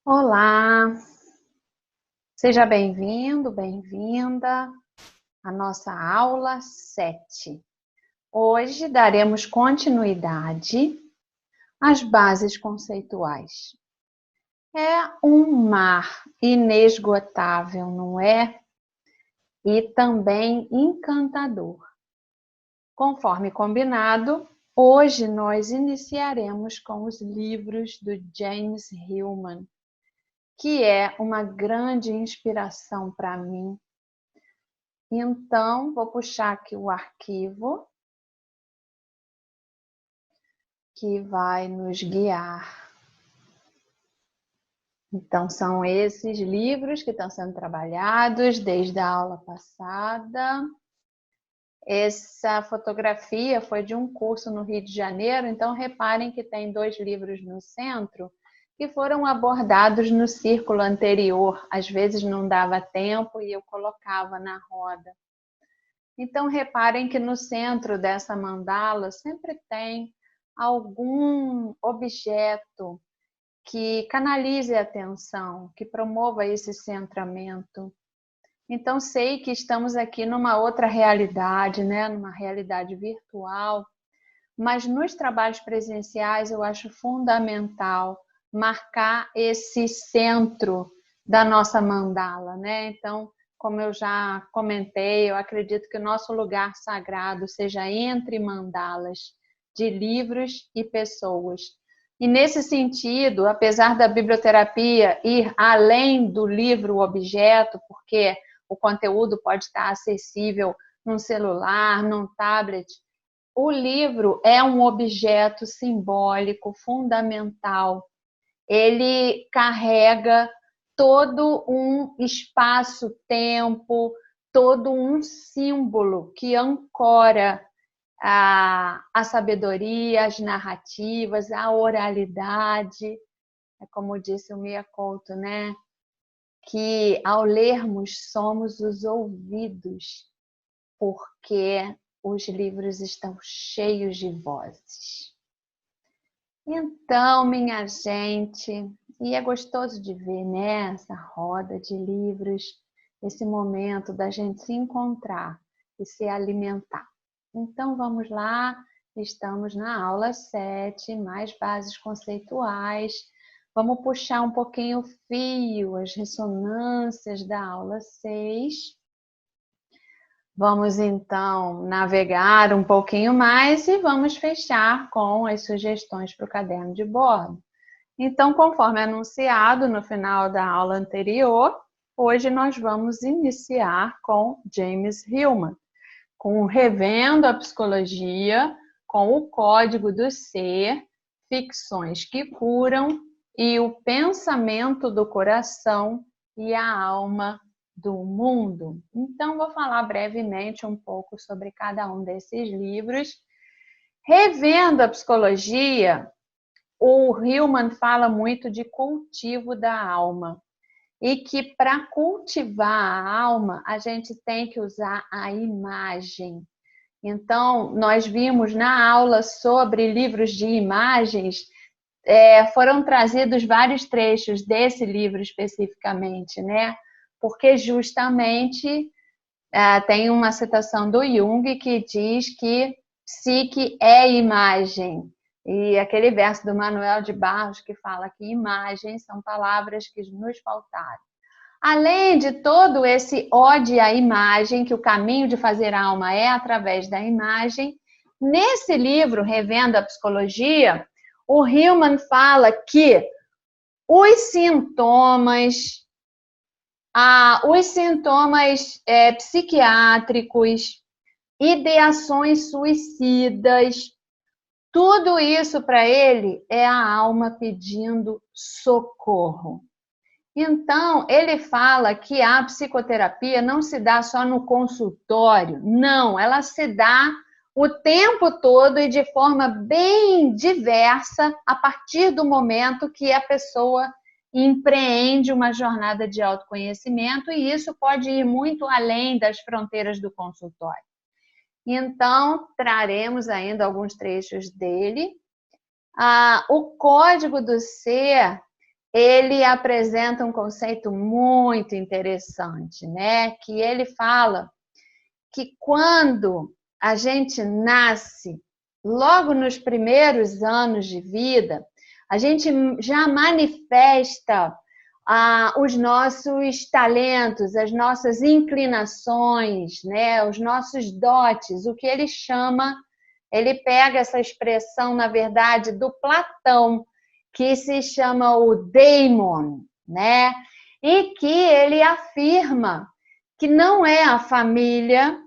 Olá, seja bem-vindo, bem-vinda à nossa aula 7. Hoje daremos continuidade às bases conceituais. É um mar inesgotável, não é? E também encantador. Conforme combinado, hoje nós iniciaremos com os livros do James Hillman, que é uma grande inspiração para mim. Então, vou puxar aqui o arquivo que vai nos guiar. Então, são esses livros que estão sendo trabalhados desde a aula passada. Essa fotografia foi de um curso no Rio de Janeiro, então reparem que tem 2 livros no centro que foram abordados no círculo anterior. Às vezes não dava tempo e eu colocava na roda. Então, reparem que no centro dessa mandala sempre tem algum objeto que canalize a atenção, que promova esse centramento. Então, sei que estamos aqui numa outra realidade, né? Numa realidade virtual, mas nos trabalhos presenciais eu acho fundamental marcar esse centro da nossa mandala, né? Então, como eu já comentei, eu acredito que o nosso lugar sagrado seja entre mandalas de livros e pessoas. E nesse sentido, apesar da biblioterapia ir além do livro-objeto, porque o conteúdo pode estar acessível num celular, num tablet, o livro é um objeto simbólico fundamental. Ele carrega todo um espaço-tempo, todo um símbolo que ancora a sabedoria, as narrativas, a oralidade. É como disse o Mia Couto, né? Que ao lermos somos os ouvidos, porque os livros estão cheios de vozes. Então, minha gente, e é gostoso de ver, né, essa roda de livros, esse momento da gente se encontrar e se alimentar. Então, vamos lá, estamos na aula 7, mais bases conceituais. Vamos puxar um pouquinho o fio, as ressonâncias da aula 6. Vamos então navegar um pouquinho mais e vamos fechar com as sugestões para o caderno de bordo. Então, conforme anunciado no final da aula anterior, hoje nós vamos iniciar com James Hillman, com Revendo a Psicologia, com o Código do Ser, Ficções que Curam e o Pensamento do Coração e a Alma do Mundo. Então, vou falar brevemente um pouco sobre cada um desses livros. Revendo a Psicologia, o Hillman fala muito de cultivo da alma e que para cultivar a alma a gente tem que usar a imagem. Então, nós vimos na aula sobre livros de imagens, foram trazidos vários trechos desse livro especificamente, né? Porque justamente tem uma citação do Jung que diz que psique é imagem. E aquele verso do Manuel de Barros que fala que imagens são palavras que nos faltaram. Além de todo esse ode à imagem, que o caminho de fazer alma é através da imagem, nesse livro, Revendo a Psicologia, o Hillman fala que os sintomas, psiquiátricos, ideações suicidas, tudo isso para ele é a alma pedindo socorro. Então, ele fala que a psicoterapia não se dá só no consultório, não, ela se dá o tempo todo e de forma bem diversa a partir do momento que a pessoa empreende uma jornada de autoconhecimento, e isso pode ir muito além das fronteiras do consultório. Então, traremos ainda alguns trechos dele. O Código do Ser ele apresenta um conceito muito interessante, né? Que ele fala que quando a gente nasce, logo nos primeiros anos de vida, a gente já manifesta os nossos talentos, as nossas inclinações, né? Os nossos dotes, o que ele chama, ele pega essa expressão, na verdade, do Platão, que se chama o daimon, né? E que ele afirma que não é a família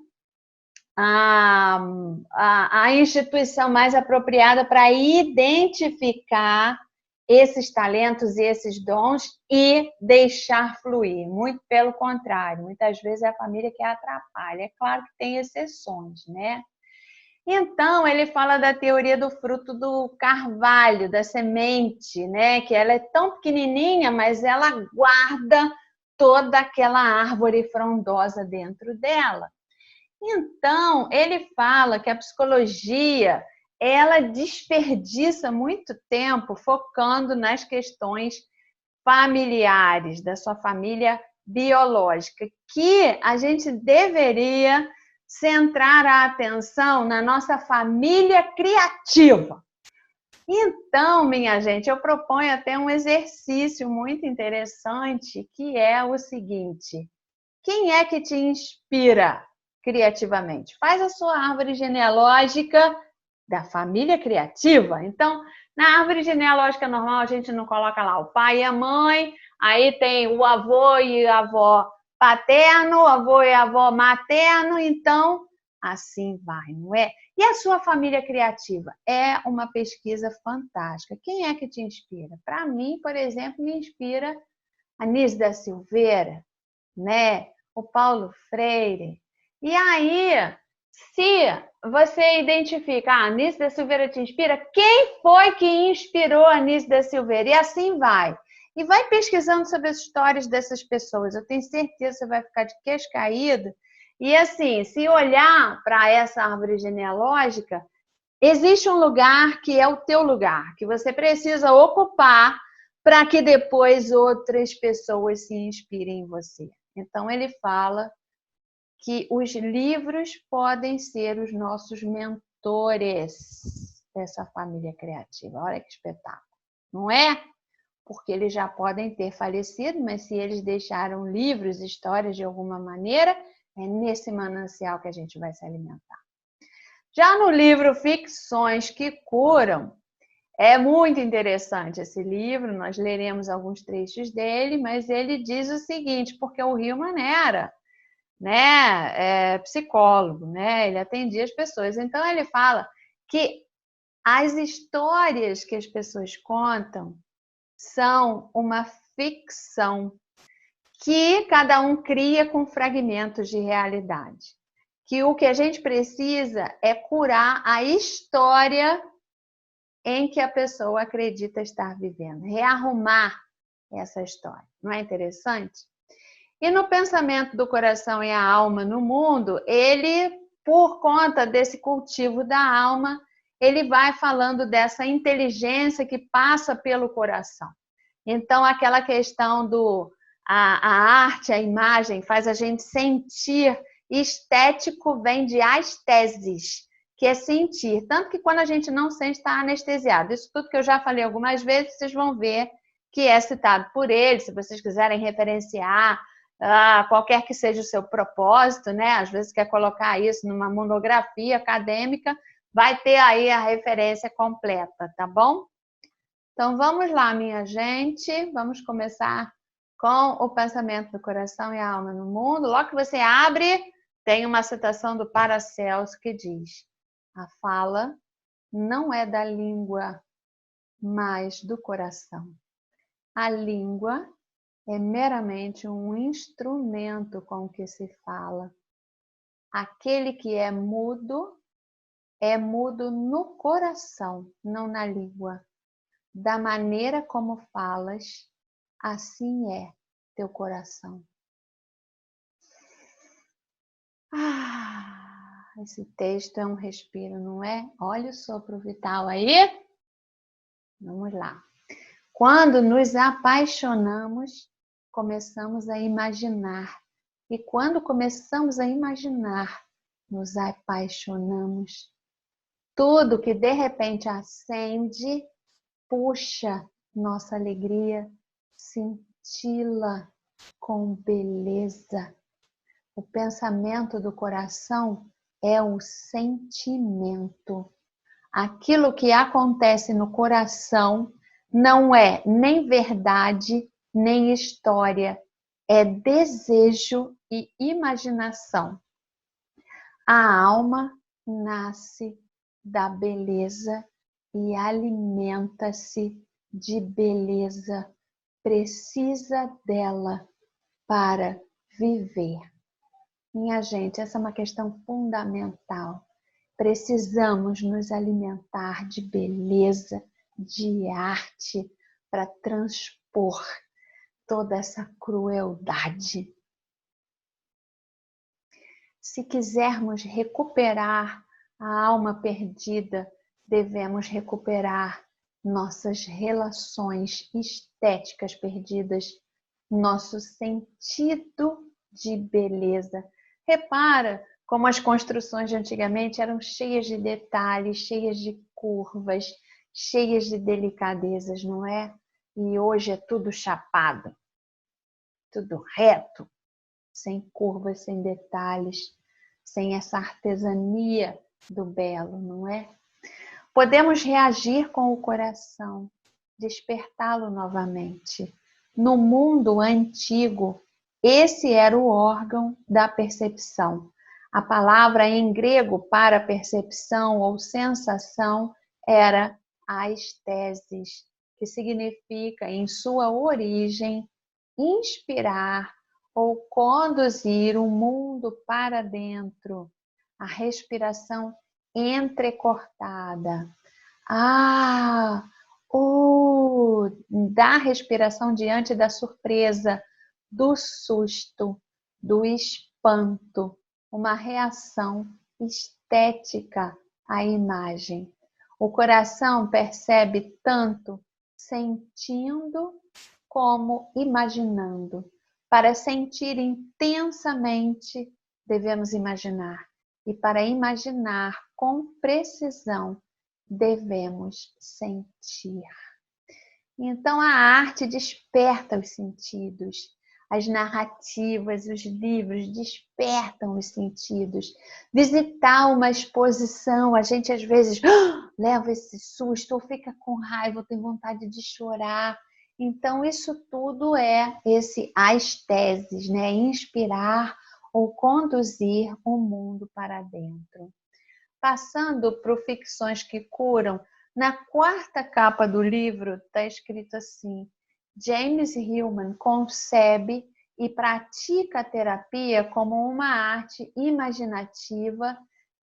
a instituição mais apropriada para identificar esses talentos e esses dons e deixar fluir. Muito pelo contrário, muitas vezes é a família que atrapalha. É claro que tem exceções, né? Então, ele fala da teoria do fruto do carvalho, da semente, né? Que ela é tão pequenininha, mas ela guarda toda aquela árvore frondosa dentro dela. Então, ele fala que a psicologia, ela desperdiça muito tempo focando nas questões familiares, da sua família biológica, que a gente deveria centrar a atenção na nossa família criativa. Então, minha gente, eu proponho até um exercício muito interessante, que é o seguinte: quem é que te inspira criativamente? Faz a sua árvore genealógica da família criativa. Então, na árvore genealógica normal, a gente não coloca lá o pai e a mãe, aí tem o avô e a avó paterno, o avô e a avó materno, então assim vai, não é? E a sua família criativa? É uma pesquisa fantástica. Quem é que te inspira? Para mim, por exemplo, me inspira a Anísio da Silveira, né? O Paulo Freire. E aí, se você identifica, Anísio da Silveira te inspira, quem foi que inspirou Anísio da Silveira? E assim vai. E vai pesquisando sobre as histórias dessas pessoas. Eu tenho certeza que você vai ficar de queixo caído. E assim, se olhar para essa árvore genealógica, existe um lugar que é o teu lugar, que você precisa ocupar para que depois outras pessoas se inspirem em você. Então, ele fala que os livros podem ser os nossos mentores dessa família criativa. Olha que espetáculo, não é? Porque eles já podem ter falecido, mas se eles deixaram livros, histórias de alguma maneira, é nesse manancial que a gente vai se alimentar. Já no livro Ficções que Curam, é muito interessante esse livro, nós leremos alguns trechos dele, mas ele diz o seguinte, porque o Hillman era, né, psicólogo, né, ele atendia as pessoas, então ele fala que as histórias que as pessoas contam são uma ficção que cada um cria com fragmentos de realidade. Que o que a gente precisa é curar a história em que a pessoa acredita estar vivendo, rearrumar essa história. Não é interessante? E no pensamento do coração e a alma no mundo, ele, por conta desse cultivo da alma, ele vai falando dessa inteligência que passa pelo coração. Então, aquela questão do a arte, a imagem, faz a gente sentir. Estético vem de astesis, que é sentir. Tanto que quando a gente não sente, está anestesiado. Isso tudo que eu já falei algumas vezes, vocês vão ver que é citado por ele. Se vocês quiserem referenciar qualquer que seja o seu propósito, né? Às vezes quer colocar isso numa monografia acadêmica, vai ter aí a referência completa, tá bom? Então, vamos lá, minha gente. Vamos começar com o pensamento do coração e a alma no mundo. Logo que você abre, tem uma citação do Paracelso que diz: a fala não é da língua, mas do coração. A língua é meramente um instrumento com que se fala. Aquele que é mudo no coração, não na língua. Da maneira como falas, assim é teu coração. Esse texto é um respiro, não é? Olha o sopro vital aí. Vamos lá. Quando nos apaixonamos, começamos a imaginar. E quando começamos a imaginar, nos apaixonamos. Tudo que de repente acende, puxa nossa alegria, cintila com beleza. O pensamento do coração é o sentimento. Aquilo que acontece no coração não é nem verdade, nem história. É desejo e imaginação. A alma nasce da beleza e alimenta-se de beleza. Precisa dela para viver. Minha gente, essa é uma questão fundamental. Precisamos nos alimentar de beleza, de arte, para transpor toda essa crueldade. Se quisermos recuperar a alma perdida, devemos recuperar nossas relações estéticas perdidas, nosso sentido de beleza. Repara como as construções de antigamente eram cheias de detalhes, cheias de curvas, cheias de delicadezas, não é? E hoje é tudo chapado, tudo reto, sem curvas, sem detalhes, sem essa artesania do belo, não é? Podemos reagir com o coração, despertá-lo novamente. No mundo antigo, esse era o órgão da percepção. A palavra em grego para percepção ou sensação era aesthesis, que significa, em sua origem, inspirar ou conduzir o mundo para dentro. A respiração entrecortada. Da respiração diante da surpresa, do susto, do espanto, uma reação estética à imagem. O coração percebe tanto sentindo como imaginando. Para sentir intensamente, devemos imaginar. E para imaginar com precisão, devemos sentir. Então a arte desperta os sentidos. As narrativas, os livros despertam os sentidos. Visitar uma exposição, a gente às vezes leva esse susto, ou fica com raiva, ou tem vontade de chorar. Então isso tudo é esse aesthesis, né? Inspirar ou conduzir o mundo para dentro. Passando para Ficções que Curam, na quarta capa do livro está escrito assim: James Hillman concebe e pratica a terapia como uma arte imaginativa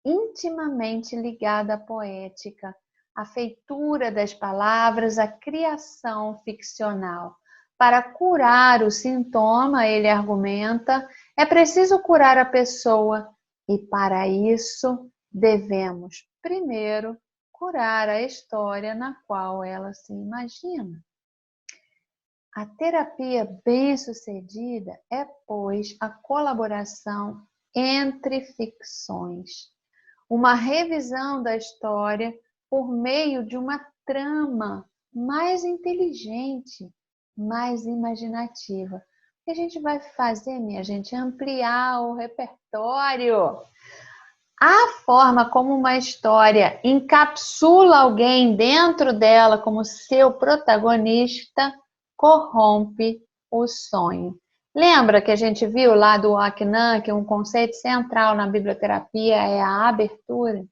intimamente ligada à poética, à feitura das palavras, à criação ficcional. Para curar o sintoma, ele argumenta, é preciso curar a pessoa e para isso devemos, primeiro, curar a história na qual ela se imagina. A terapia bem-sucedida é, pois, a colaboração entre ficções, uma revisão da história por meio de uma trama mais inteligente, mais imaginativa. O que a gente vai fazer, minha gente, é ampliar o repertório. A forma como uma história encapsula alguém dentro dela como seu protagonista corrompe o sonho. Lembra que a gente viu lá do Aknan que um conceito central na biblioterapia é a abertura?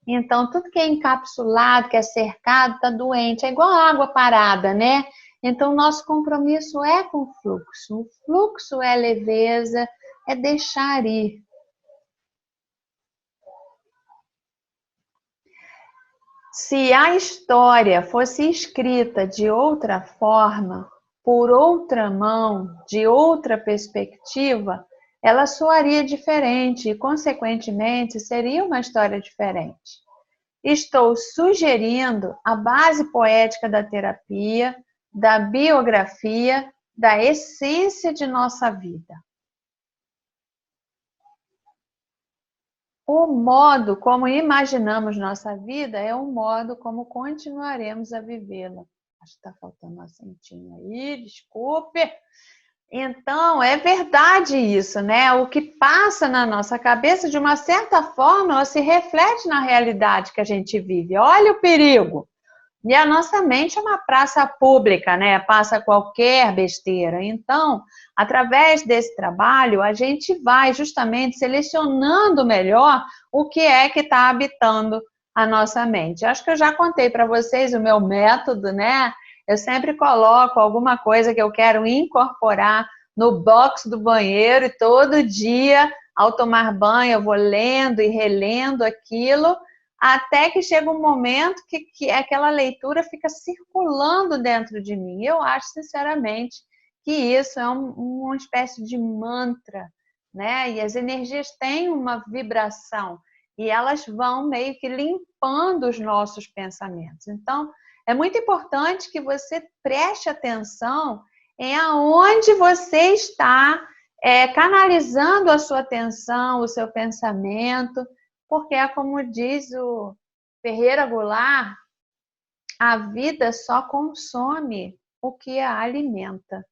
Então, tudo que é encapsulado, que é cercado, está doente. É igual a água parada, né? Então, nosso compromisso é com o fluxo. O fluxo é leveza, é deixar ir. Se a história fosse escrita de outra forma, por outra mão, de outra perspectiva, ela soaria diferente e, consequentemente, seria uma história diferente. Estou sugerindo a base poética da terapia da biografia, da essência de nossa vida. O modo como imaginamos nossa vida é o modo como continuaremos a vivê-la. Acho que está faltando um acentinho aí, desculpe. Então, é verdade isso, né? O que passa na nossa cabeça, de uma certa forma, ela se reflete na realidade que a gente vive. Olha o perigo! E a nossa mente é uma praça pública, né? Passa qualquer besteira. Então, através desse trabalho, a gente vai justamente selecionando melhor o que é que está habitando a nossa mente. Acho que eu já contei para vocês o meu método, né? Eu sempre coloco alguma coisa que eu quero incorporar no box do banheiro e todo dia, ao tomar banho, eu vou lendo e relendo aquilo, até que chega um momento que aquela leitura fica circulando dentro de mim. Eu acho, sinceramente, que isso é uma espécie de mantra, né? E as energias têm uma vibração e elas vão meio que limpando os nossos pensamentos. Então, é muito importante que você preste atenção em aonde você está canalizando a sua atenção, o seu pensamento, porque é como diz o Ferreira Goulart, a vida só consome o que a alimenta.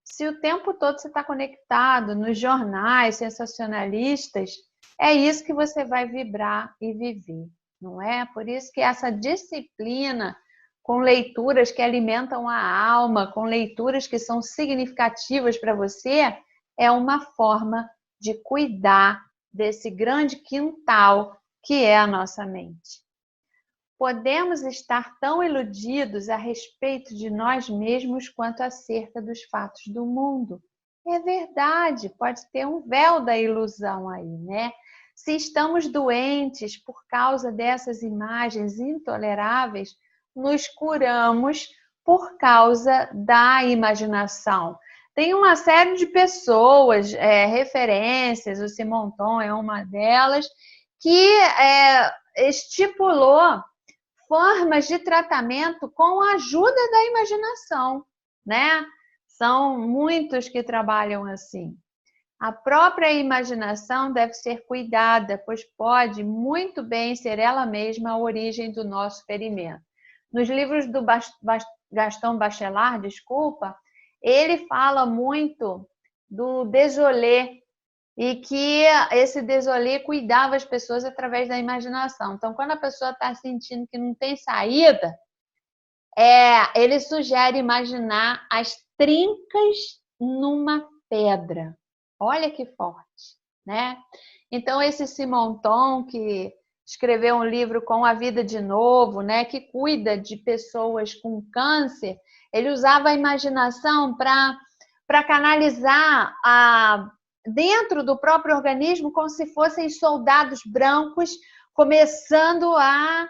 Se o tempo todo você está conectado nos jornais sensacionalistas, é isso que você vai vibrar e viver, não é? Por isso que essa disciplina com leituras que alimentam a alma, com leituras que são significativas para você, é uma forma de cuidar desse grande quintal que é a nossa mente. Podemos estar tão iludidos a respeito de nós mesmos quanto acerca dos fatos do mundo. É verdade, pode ter um véu da ilusão aí, né? Se estamos doentes por causa dessas imagens intoleráveis, nos curamos por causa da imaginação. Tem uma série de pessoas, referências, o Simonton é uma delas, que estipulou formas de tratamento com a ajuda da imaginação, né? São muitos que trabalham assim. A própria imaginação deve ser cuidada, pois pode muito bem ser ela mesma a origem do nosso ferimento. Nos livros do Gaston Bachelard, ele fala muito do Désolé, e que esse Désolé cuidava as pessoas através da imaginação. Então, quando a pessoa está sentindo que não tem saída, ele sugere imaginar as trincas numa pedra. Olha que forte, né? Então, esse Simonton, que escreveu um livro Com a Vida de Novo, né, que cuida de pessoas com câncer, ele usava a imaginação para canalizar dentro do próprio organismo como se fossem soldados brancos começando a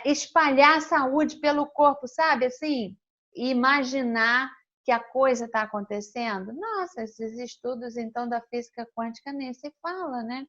espalhar a saúde pelo corpo, sabe? Assim, imaginar que a coisa está acontecendo. Nossa, esses estudos, então, da física quântica nem se fala, né?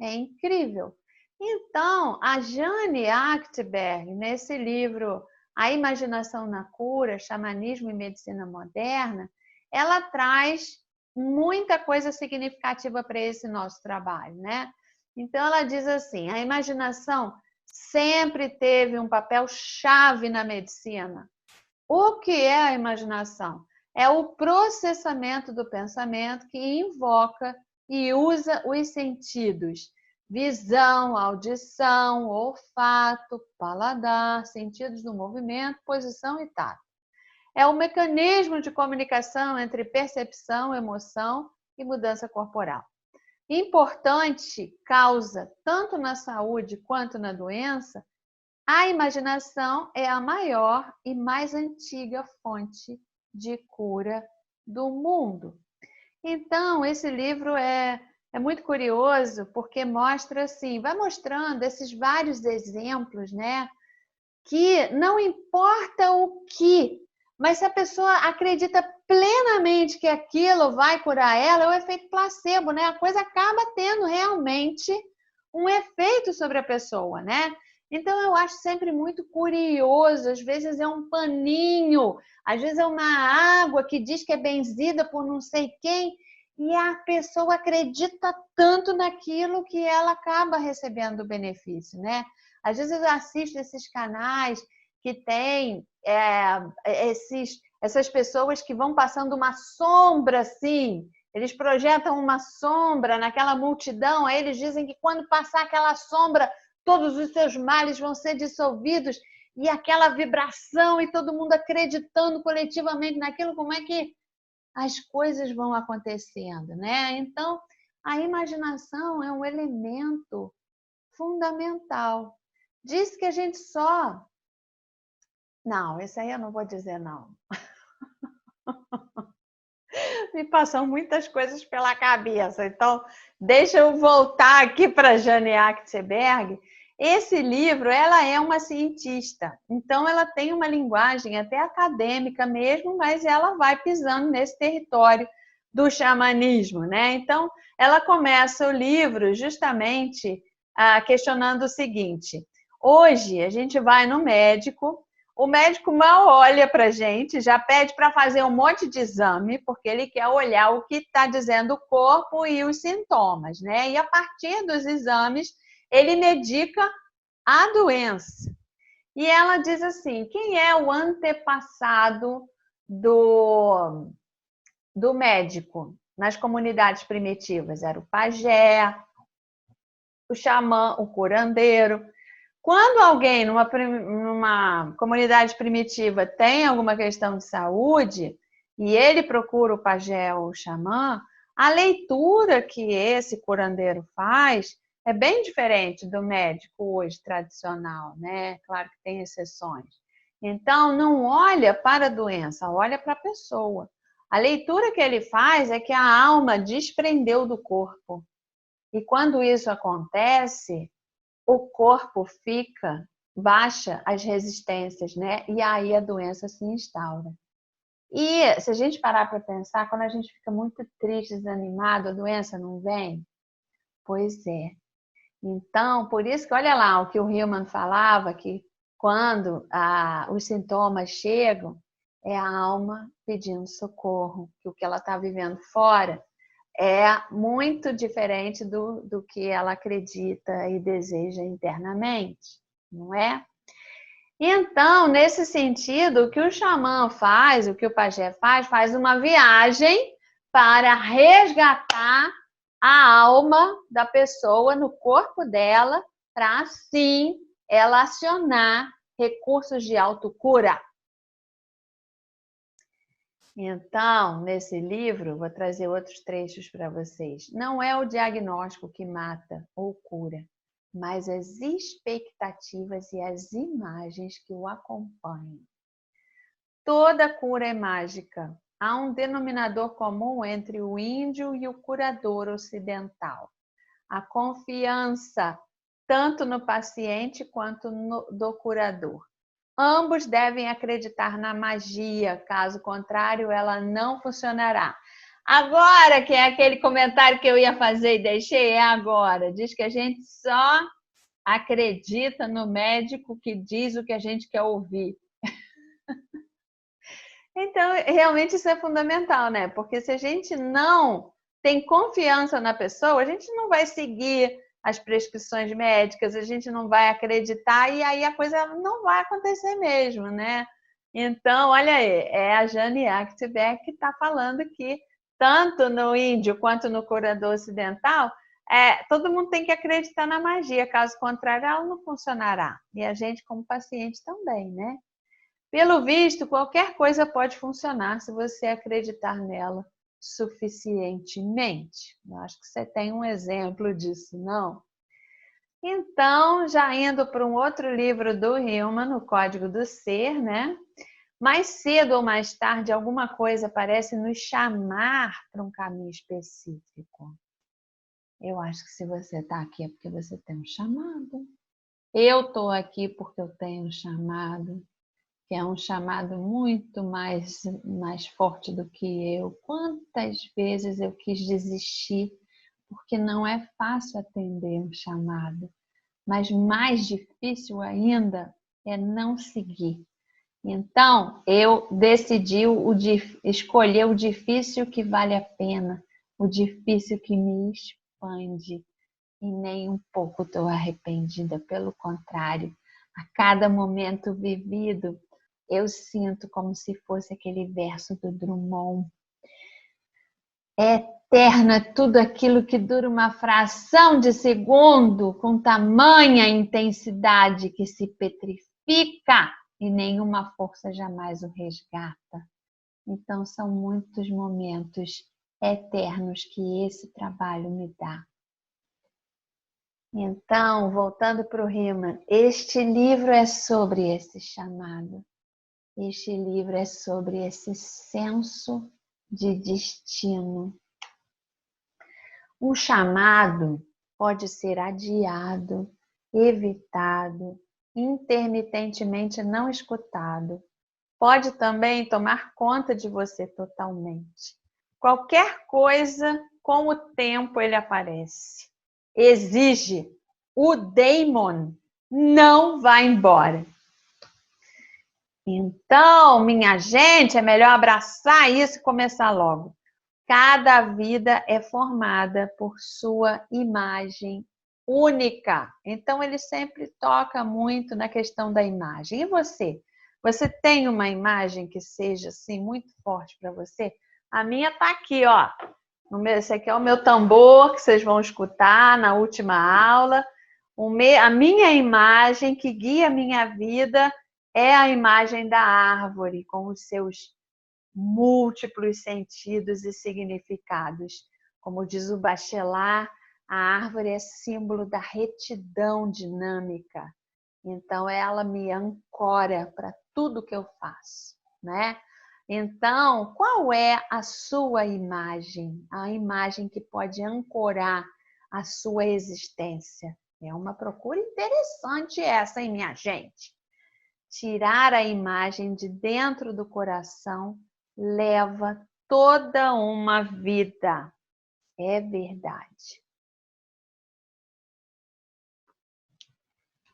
É incrível. Então, a Jane Achterberg, nesse livro A Imaginação na Cura, Xamanismo e Medicina Moderna, ela traz muita coisa significativa para esse nosso trabalho, né? Então, ela diz assim, a imaginação sempre teve um papel chave na medicina. O que é a imaginação? É o processamento do pensamento que invoca e usa os sentidos: visão, audição, olfato, paladar, sentidos do movimento, posição e tato. É o mecanismo de comunicação entre percepção, emoção e mudança corporal. Importante causa tanto na saúde quanto na doença, a imaginação é a maior e mais antiga fonte de cura do mundo. Então, esse livro é muito curioso porque mostra assim, vai mostrando esses vários exemplos, né? Que não importa o que, mas se a pessoa acredita plenamente que aquilo vai curar ela, é o efeito placebo, né? A coisa acaba tendo realmente um efeito sobre a pessoa, né? Então eu acho sempre muito curioso, às vezes é um paninho, às vezes é uma água que diz que é benzida por não sei quem, e a pessoa acredita tanto naquilo que ela acaba recebendo o benefício, né? Às vezes eu assisto esses canais que tem essas pessoas que vão passando uma sombra assim, eles projetam uma sombra naquela multidão, aí eles dizem que quando passar aquela sombra, todos os seus males vão ser dissolvidos, e aquela vibração e todo mundo acreditando coletivamente naquilo, como é que as coisas vão acontecendo, né? Então, a imaginação é um elemento fundamental. Diz que a gente só... Não, isso aí eu não vou dizer não. Me passam muitas coisas pela cabeça. Então, deixa eu voltar aqui para Jane Achterberg. Esse livro, ela é uma cientista, então ela tem uma linguagem até acadêmica mesmo, mas ela vai pisando nesse território do xamanismo, né? Então, ela começa o livro justamente questionando o seguinte: hoje a gente vai no médico, o médico mal olha para a gente, já pede para fazer um monte de exame, porque ele quer olhar o que está dizendo o corpo e os sintomas, né? E a partir dos exames, ele medica a doença. E ela diz assim: quem é o antepassado do médico nas comunidades primitivas? Era o pajé, o xamã, o curandeiro. Quando alguém numa comunidade primitiva tem alguma questão de saúde e ele procura o pajé ou o xamã, a leitura que esse curandeiro faz é bem diferente do médico hoje tradicional, né? Claro que tem exceções. Então, não olha para a doença, olha para a pessoa. A leitura que ele faz é que a alma desprendeu do corpo. E quando isso acontece, o corpo baixa as resistências, né? E aí a doença se instaura. E se a gente parar para pensar, quando a gente fica muito triste, desanimado, a doença não vem? Pois é. Então, por isso que olha lá o que o Hillman falava, que quando os sintomas chegam, é a alma pedindo socorro, que o que ela está vivendo fora é muito diferente do que ela acredita e deseja internamente, não é? Então, nesse sentido, o que o xamã faz, o que o pajé faz uma viagem para resgatar a alma da pessoa no corpo dela, para assim ela acionar recursos de autocura. Então, nesse livro, vou trazer outros trechos para vocês. Não é o diagnóstico que mata ou cura, mas as expectativas e as imagens que o acompanham. Toda cura é mágica. Há um denominador comum entre o índio e o curador ocidental: a confiança, tanto no paciente quanto do curador. Ambos devem acreditar na magia, caso contrário, ela não funcionará. Agora, que é aquele comentário que eu ia fazer e deixei, é agora. Diz que a gente só acredita no médico que diz o que a gente quer ouvir. Então, realmente isso é fundamental, né? Porque se a gente não tem confiança na pessoa, a gente não vai seguir as prescrições médicas, a gente não vai acreditar e aí a coisa não vai acontecer mesmo, né? Então, olha aí, é a Jane Achterberg que está falando que tanto no índio quanto no curador ocidental, todo mundo tem que acreditar na magia, caso contrário, ela não funcionará. E a gente, como paciente, também, né? Pelo visto, qualquer coisa pode funcionar se você acreditar nela suficientemente. Eu acho que você tem um exemplo disso, não? Então, já indo para um outro livro do Hillman, O Código do Ser, né? Mais cedo ou mais tarde, alguma coisa parece nos chamar para um caminho específico. Eu acho que se você está aqui é porque você tem um chamado. Eu estou aqui porque eu tenho um chamado, que é um chamado muito mais forte do que eu. Quantas vezes eu quis desistir, porque não é fácil atender um chamado. mas mais difícil ainda é não seguir. Então, eu decidi escolher o difícil que vale a pena, o difícil que me expande. E nem um pouco estou arrependida, pelo contrário. A cada momento vivido, eu sinto como se fosse aquele verso do Drummond. É eterno é tudo aquilo que dura uma fração de segundo, com tamanha intensidade que se petrifica e nenhuma força jamais o resgata. Então, são muitos momentos eternos que esse trabalho me dá. Então, voltando para o Riemann, este livro é sobre esse chamado. Este livro é sobre esse senso de destino. Um chamado pode ser adiado, evitado, intermitentemente não escutado. Pode também tomar conta de você totalmente. Qualquer coisa, com o tempo ele aparece. Exige. O daemon não vai embora. Então, minha gente, é melhor abraçar isso e começar logo. Cada vida é formada por sua imagem única. Então, ele sempre toca muito na questão da imagem. E você? Você tem uma imagem que seja assim muito forte para você? A minha tá aqui, ó. Esse aqui é o meu tambor que vocês vão escutar na última aula. A minha imagem que guia a minha vida é a imagem da árvore, com os seus múltiplos sentidos e significados. Como diz o Bachelard, a árvore é símbolo da retidão dinâmica. Então, ela me ancora para tudo que eu faço, né? Então, qual é a sua imagem? A imagem que pode ancorar a sua existência. É uma procura interessante essa, hein, minha gente? Tirar a imagem de dentro do coração leva toda uma vida. É verdade.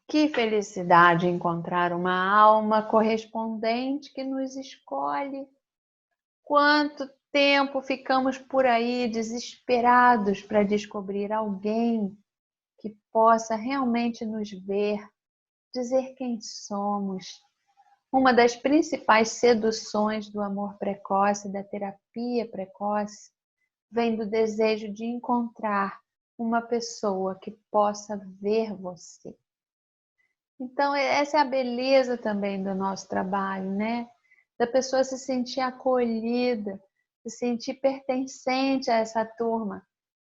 Que felicidade encontrar uma alma correspondente que nos escolhe. Quanto tempo ficamos por aí desesperados para descobrir alguém que possa realmente nos ver, dizer quem somos. Uma das principais seduções do amor precoce, da terapia precoce, vem do desejo de encontrar uma pessoa que possa ver você. Então, essa é a beleza também do nosso trabalho, né? Da pessoa se sentir acolhida, se sentir pertencente a essa turma.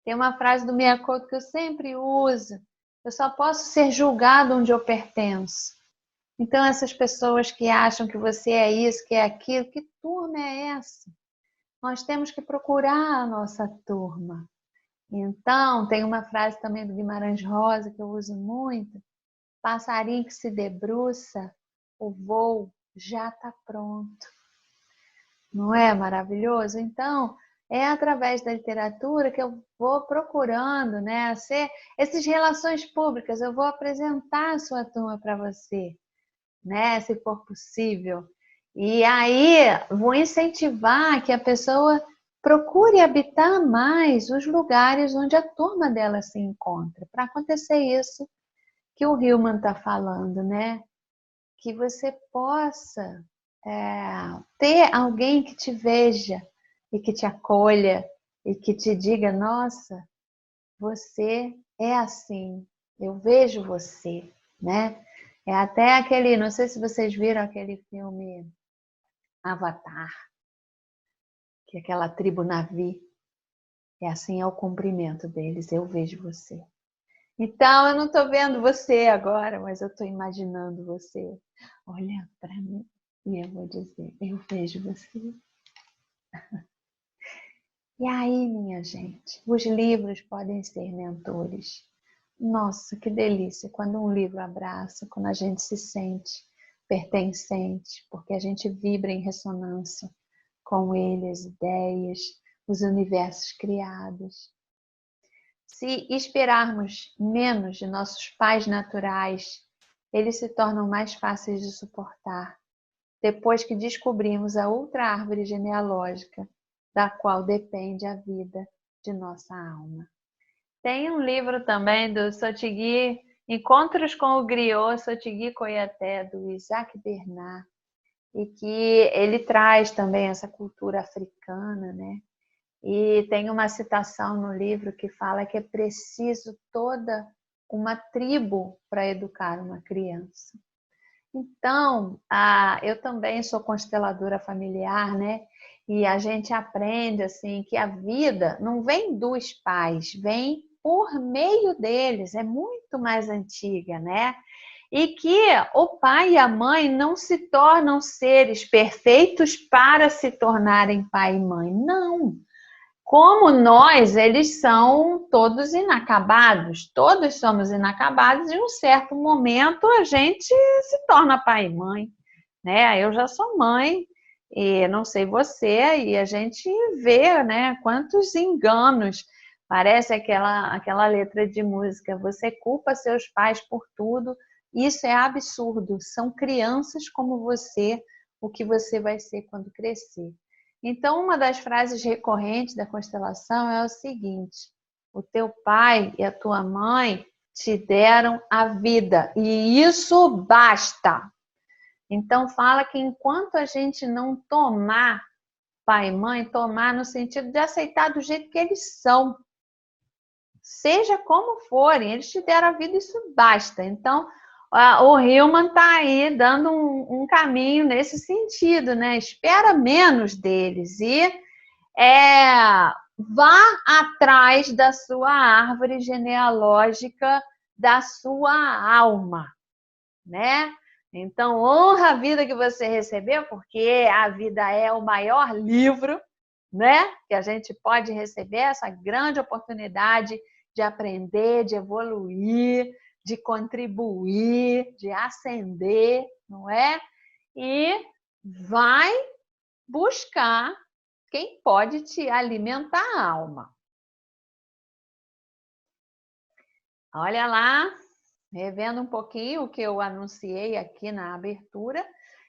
Tem uma frase do Miyakoto que eu sempre uso: eu só posso ser julgado onde eu pertenço. Então, essas pessoas que acham que você é isso, que é aquilo, que turma é essa? Nós temos que procurar a nossa turma. Então, tem uma frase também do Guimarães Rosa que eu uso muito: passarinho que se debruça, o voo já está pronto. Não é maravilhoso? Então, é através da literatura que eu vou procurando, né, essas relações públicas. Eu vou apresentar a sua turma para você, né, se for possível. E aí, vou incentivar que a pessoa procure habitar mais os lugares onde a turma dela se encontra. Para acontecer isso que o Hillman está falando, né? Que você possa ter alguém que te veja e que te acolha e que te diga: nossa, você é assim, eu vejo você, né? É até aquele, não sei se vocês viram aquele filme Avatar, que é aquela tribo Na'vi, é assim, é o cumprimento deles: eu vejo você. Então, eu não estou vendo você agora, mas eu estou imaginando você olhando para mim e eu vou dizer: eu vejo você. E aí, minha gente, os livros podem ser mentores. Nossa, que delícia quando um livro abraça, quando a gente se sente pertencente, porque a gente vibra em ressonância com ele, as ideias, os universos criados. Se esperarmos menos de nossos pais naturais, eles se tornam mais fáceis de suportar, depois que descobrimos a outra árvore genealógica, da qual depende a vida de nossa alma. Tem um livro também do Sotigui, Encontros com o Griot, Sotigui Koyaté, do Isaac Bernard, e que ele traz também essa cultura africana, né? E tem uma citação no livro que fala que é preciso toda uma tribo para educar uma criança. Então, eu também sou consteladora familiar, né? E a gente aprende assim que a vida não vem dos pais, vem por meio deles, é muito mais antiga, né? E que o pai e a mãe não se tornam seres perfeitos para se tornarem pai e mãe, não. Como nós, eles são todos inacabados, todos somos inacabados, e em um certo momento a gente se torna pai e mãe, né? Eu já sou mãe, e não sei você, e a gente vê, né, quantos enganos. Parece aquela letra de música, você culpa seus pais por tudo, isso é absurdo, são crianças como você, o que você vai ser quando crescer. Então, uma das frases recorrentes da constelação é o seguinte: o teu pai e a tua mãe te deram a vida, e isso basta. Então, fala que enquanto a gente não tomar pai e mãe, tomar no sentido de aceitar do jeito que eles são, seja como forem, eles te deram a vida, isso basta. Então, o Hillman está aí dando um caminho nesse sentido, né? Espera menos deles e vá atrás da sua árvore genealógica, da sua alma, né? Então, honra a vida que você recebeu, porque a vida é o maior livro, né? Que a gente pode receber, essa grande oportunidade de aprender, de evoluir, de contribuir, de ascender, não é? E vai buscar quem pode te alimentar a alma. Olha lá, revendo um pouquinho o que eu anunciei aqui na abertura,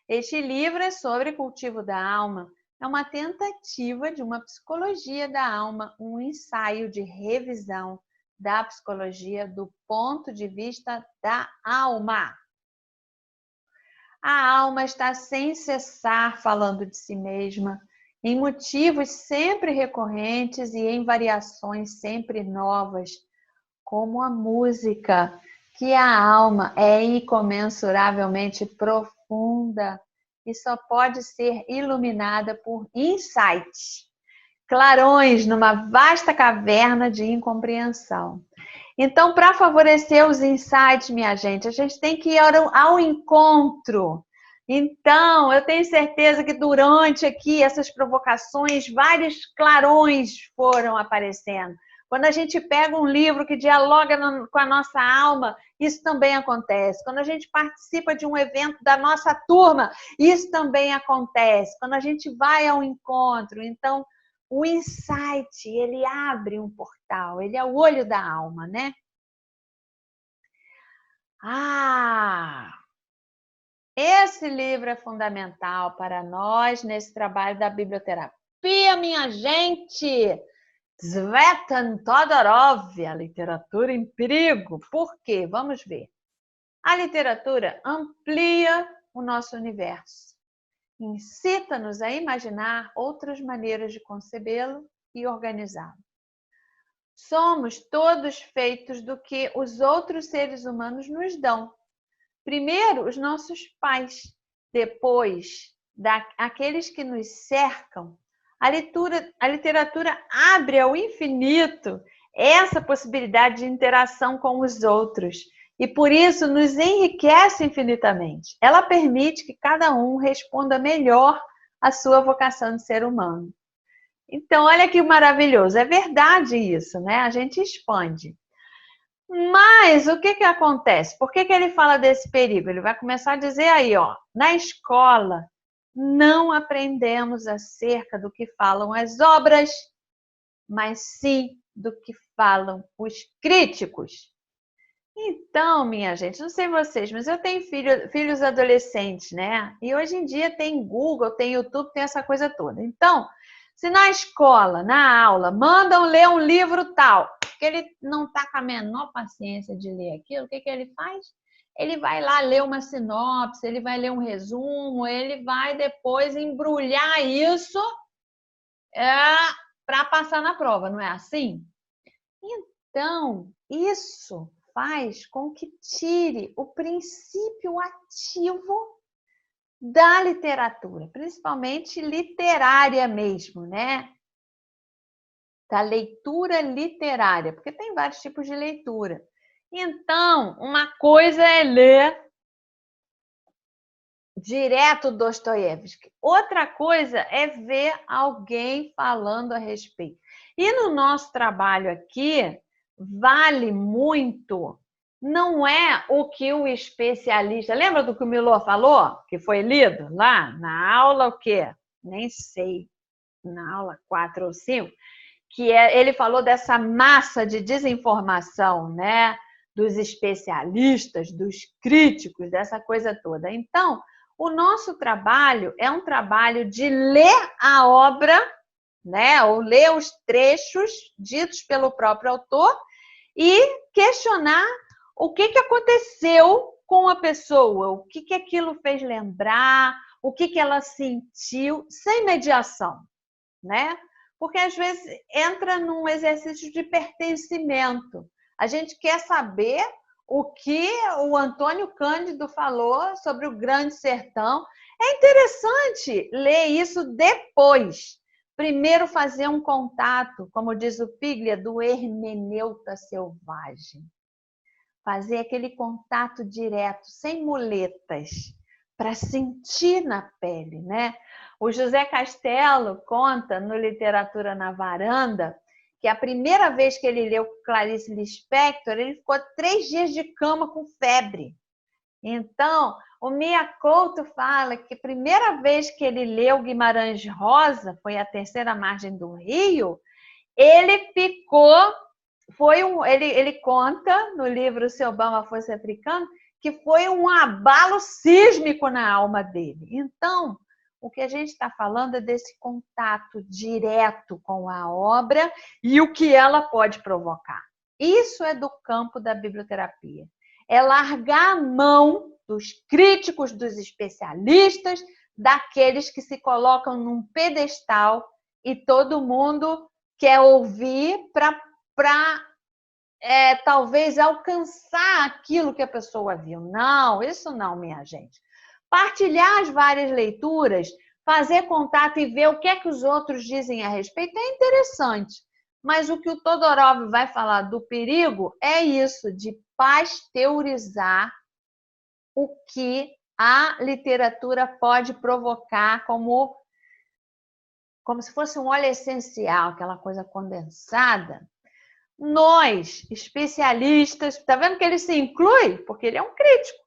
este livro é sobre cultivo da alma. É uma tentativa de uma psicologia da alma, um ensaio de revisão da psicologia do ponto de vista da alma. A alma está sem cessar falando de si mesma, em motivos sempre recorrentes e em variações sempre novas, como a música, que a alma é incomensuravelmente profunda e só pode ser iluminada por insights, clarões numa vasta caverna de incompreensão. Então, para favorecer os insights, minha gente, a gente tem que ir ao encontro. Então, eu tenho certeza que durante aqui essas provocações, vários clarões foram aparecendo. Quando a gente pega um livro que dialoga com a nossa alma, isso também acontece. Quando a gente participa de um evento da nossa turma, isso também acontece. Quando a gente vai ao encontro, então o insight, ele abre um portal, ele é o olho da alma, né? Esse livro é fundamental para nós nesse trabalho da biblioterapia, minha gente! Tzvetan Todorov, A Literatura em Perigo. Por quê? Vamos ver. A literatura amplia o nosso universo. Incita-nos a imaginar outras maneiras de concebê-lo e organizá-lo. Somos todos feitos do que os outros seres humanos nos dão. Primeiro, os nossos pais, depois, aqueles que nos cercam. A literatura abre ao infinito essa possibilidade de interação com os outros e, por isso, nos enriquece infinitamente. Ela permite que cada um responda melhor à sua vocação de ser humano. Então, olha que maravilhoso. É verdade isso, né? A gente expande. Mas o que acontece? Por que ele fala desse perigo? Ele vai começar a dizer aí, ó, na escola não aprendemos acerca do que falam as obras, mas sim do que falam os críticos. Então, minha gente, não sei vocês, mas eu tenho filhos adolescentes, né? E hoje em dia tem Google, tem YouTube, tem essa coisa toda. Então, se na escola, na aula, mandam ler um livro tal, que ele não está com a menor paciência de ler aquilo, o que ele faz? Ele vai lá ler uma sinopse, ele vai ler um resumo, ele vai depois embrulhar isso para passar na prova, não é assim? Então, isso faz com que tire o princípio ativo da literatura, principalmente literária mesmo, né? Da leitura literária, porque tem vários tipos de leitura. Então, uma coisa é ler direto Dostoiévski, outra coisa é ver alguém falando a respeito. E no nosso trabalho aqui, vale muito, não é o que o especialista... Lembra do que o Milor falou? Que foi lido lá na aula o quê? Nem sei, na aula 4 ou 5, que ele falou dessa massa de desinformação, né? Dos especialistas, dos críticos, dessa coisa toda. Então, o nosso trabalho é um trabalho de ler a obra, né? Ou ler os trechos ditos pelo próprio autor e questionar o que aconteceu com a pessoa, o que aquilo fez lembrar, o que ela sentiu, sem mediação, né? Porque às vezes entra num exercício de pertencimento. A gente quer saber o que o Antônio Cândido falou sobre o Grande Sertão. É interessante ler isso depois. Primeiro fazer um contato, como diz o Piglia, do hermeneuta selvagem. Fazer aquele contato direto, sem muletas, para sentir na pele, né? O José Castelo conta no Literatura na Varanda que a primeira vez que ele leu Clarice Lispector, ele ficou 3 dias de cama com febre. Então, o Mia Couto fala que a primeira vez que ele leu Guimarães Rosa, foi A Terceira Margem do Rio, ele ficou... Ele conta no livro Se Obama Fosse Africano que foi um abalo sísmico na alma dele. Então, o que a gente está falando é desse contato direto com a obra e o que ela pode provocar. Isso é do campo da biblioterapia. É largar a mão dos críticos, dos especialistas, daqueles que se colocam num pedestal e todo mundo quer ouvir para talvez alcançar aquilo que a pessoa viu. Não, isso não, minha gente. Partilhar as várias leituras, fazer contato e ver o que é que os outros dizem a respeito é interessante. Mas o que o Todorov vai falar do perigo é isso, de pasteurizar o que a literatura pode provocar como se fosse um óleo essencial, aquela coisa condensada. Nós, especialistas, está vendo que ele se inclui? Porque ele é um crítico.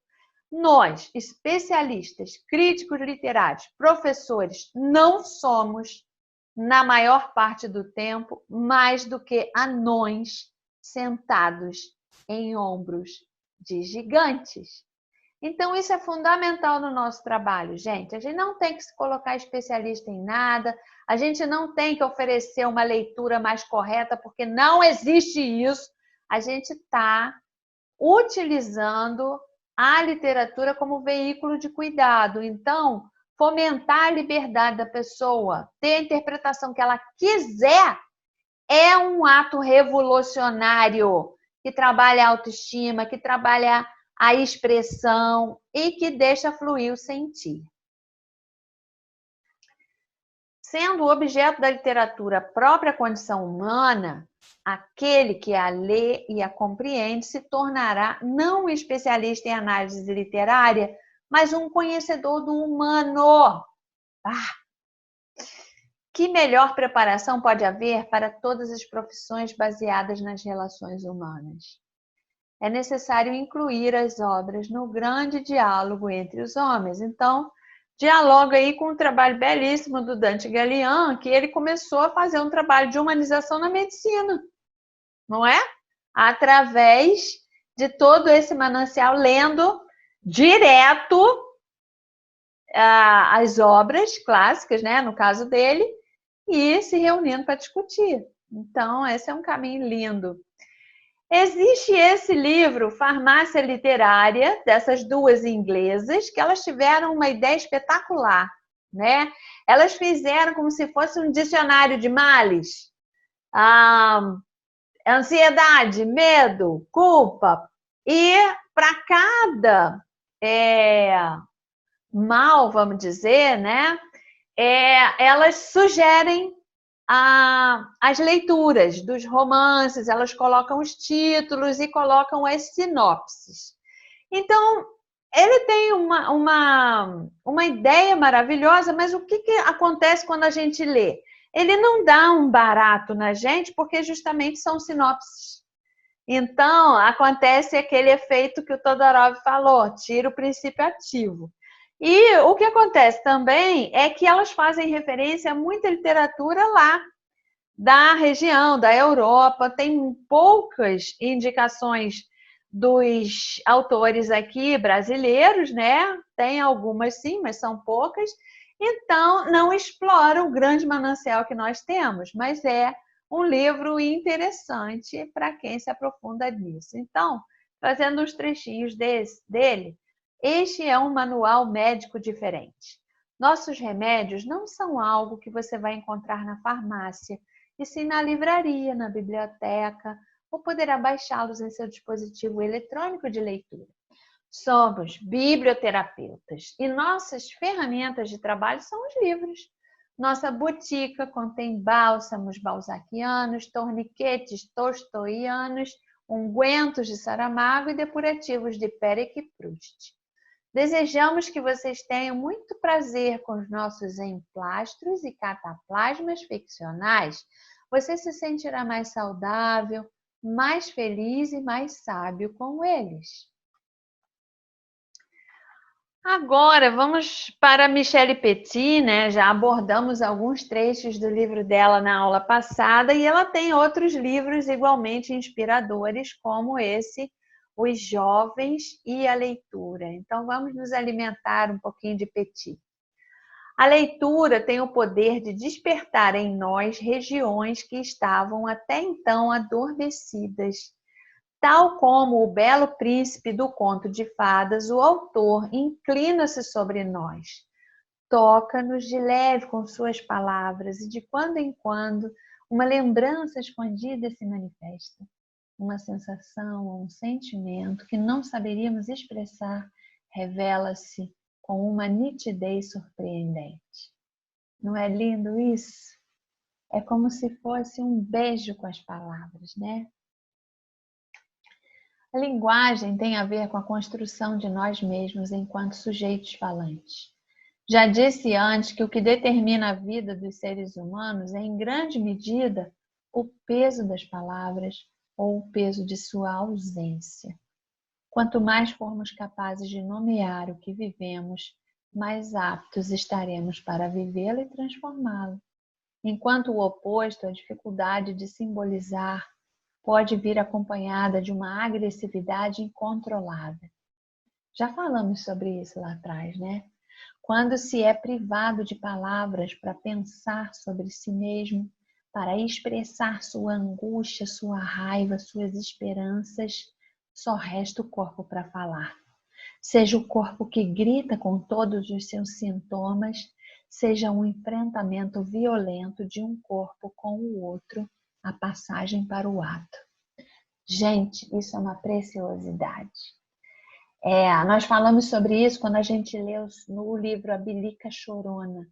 Nós, especialistas, críticos literários, professores, não somos, na maior parte do tempo, mais do que anões sentados em ombros de gigantes. Então, isso é fundamental no nosso trabalho, gente. A gente não tem que se colocar especialista em nada, a gente não tem que oferecer uma leitura mais correta, porque não existe isso. A gente está utilizando a literatura como veículo de cuidado. Então, fomentar a liberdade da pessoa, ter a interpretação que ela quiser, é um ato revolucionário que trabalha a autoestima, que trabalha a expressão e que deixa fluir o sentir. Sendo o objeto da literatura a própria condição humana, aquele que a lê e a compreende se tornará não um especialista em análise literária, mas um conhecedor do humano. Que melhor preparação pode haver para todas as profissões baseadas nas relações humanas? É necessário incluir as obras no grande diálogo entre os homens. Então, dialoga aí com um trabalho belíssimo do Dante Gallian, que ele começou a fazer um trabalho de humanização na medicina. não é? Através de todo esse manancial, lendo direto as obras clássicas, né, no caso dele, e se reunindo para discutir. Então, esse é um caminho lindo. Existe esse livro, Farmácia Literária, dessas duas inglesas, que elas tiveram uma ideia espetacular, né? Elas fizeram como se fosse um dicionário de males. Ansiedade, medo, culpa. E para cada mal, vamos dizer, né? Elas sugerem as leituras dos romances, elas colocam os títulos e colocam as sinopses. Então, ele tem uma ideia maravilhosa, mas o que acontece quando a gente lê? Ele não dá um barato na gente, porque justamente são sinopses. Então, acontece aquele efeito que o Todorov falou, tira o princípio ativo. E o que acontece também é que elas fazem referência a muita literatura lá da região, da Europa. Tem poucas indicações dos autores aqui brasileiros, né? Tem algumas sim, mas são poucas. Então, não explora o grande manancial que nós temos, mas é um livro interessante para quem se aprofunda nisso. Então, trazendo uns trechinhos dele, este é um manual médico diferente. Nossos remédios não são algo que você vai encontrar na farmácia, e sim na livraria, na biblioteca, ou poderá baixá-los em seu dispositivo eletrônico de leitura. Somos biblioterapeutas e nossas ferramentas de trabalho são os livros. Nossa botica contém bálsamos balzaquianos, torniquetes tolstoianos, ungüentos de Saramago e depurativos de Perec e Proust. Desejamos que vocês tenham muito prazer com os nossos emplastros e cataplasmas ficcionais. Você se sentirá mais saudável, mais feliz e mais sábio com eles. Agora, vamos para Michelle Petit, né? Já abordamos alguns trechos do livro dela na aula passada e ela tem outros livros igualmente inspiradores, como esse, Os Jovens e a Leitura. Então, vamos nos alimentar um pouquinho de Petit. A leitura tem o poder de despertar em nós regiões que estavam até então adormecidas. Tal como o belo príncipe do conto de fadas, o autor inclina-se sobre nós. Toca-nos de leve com suas palavras e de quando em quando uma lembrança escondida se manifesta. Uma sensação ou um sentimento que não saberíamos expressar revela-se com uma nitidez surpreendente. Não é lindo isso? É como se fosse um beijo com as palavras, né? A linguagem tem a ver com a construção de nós mesmos enquanto sujeitos falantes. Já disse antes que o que determina a vida dos seres humanos é, em grande medida, o peso das palavras ou o peso de sua ausência. Quanto mais formos capazes de nomear o que vivemos, mais aptos estaremos para vivê-lo e transformá-lo. Enquanto o oposto, a dificuldade de simbolizar, pode vir acompanhada de uma agressividade incontrolada. Já falamos sobre isso lá atrás, né? Quando se é privado de palavras para pensar sobre si mesmo, para expressar sua angústia, sua raiva, suas esperanças, só resta o corpo para falar. Seja o corpo que grita com todos os seus sintomas, seja um enfrentamento violento de um corpo com o outro, a passagem para o ato. Gente, isso é uma preciosidade. Nós falamos sobre isso quando a gente lê no livro A Bilica Chorona.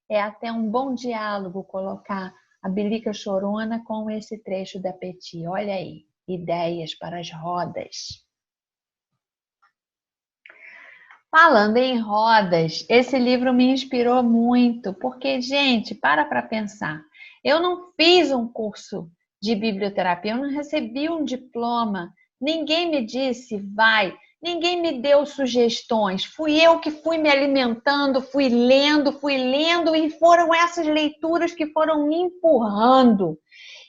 É até um bom diálogo colocar a Bilica Chorona com esse trecho da Petit. Olha aí, ideias para as rodas. Falando em rodas, esse livro me inspirou muito, porque, gente, para pensar. Eu não fiz um curso de biblioterapia, eu não recebi um diploma, ninguém me disse, vai, Ninguém me deu sugestões. Fui eu que fui me alimentando, fui lendo e foram essas leituras que foram me empurrando.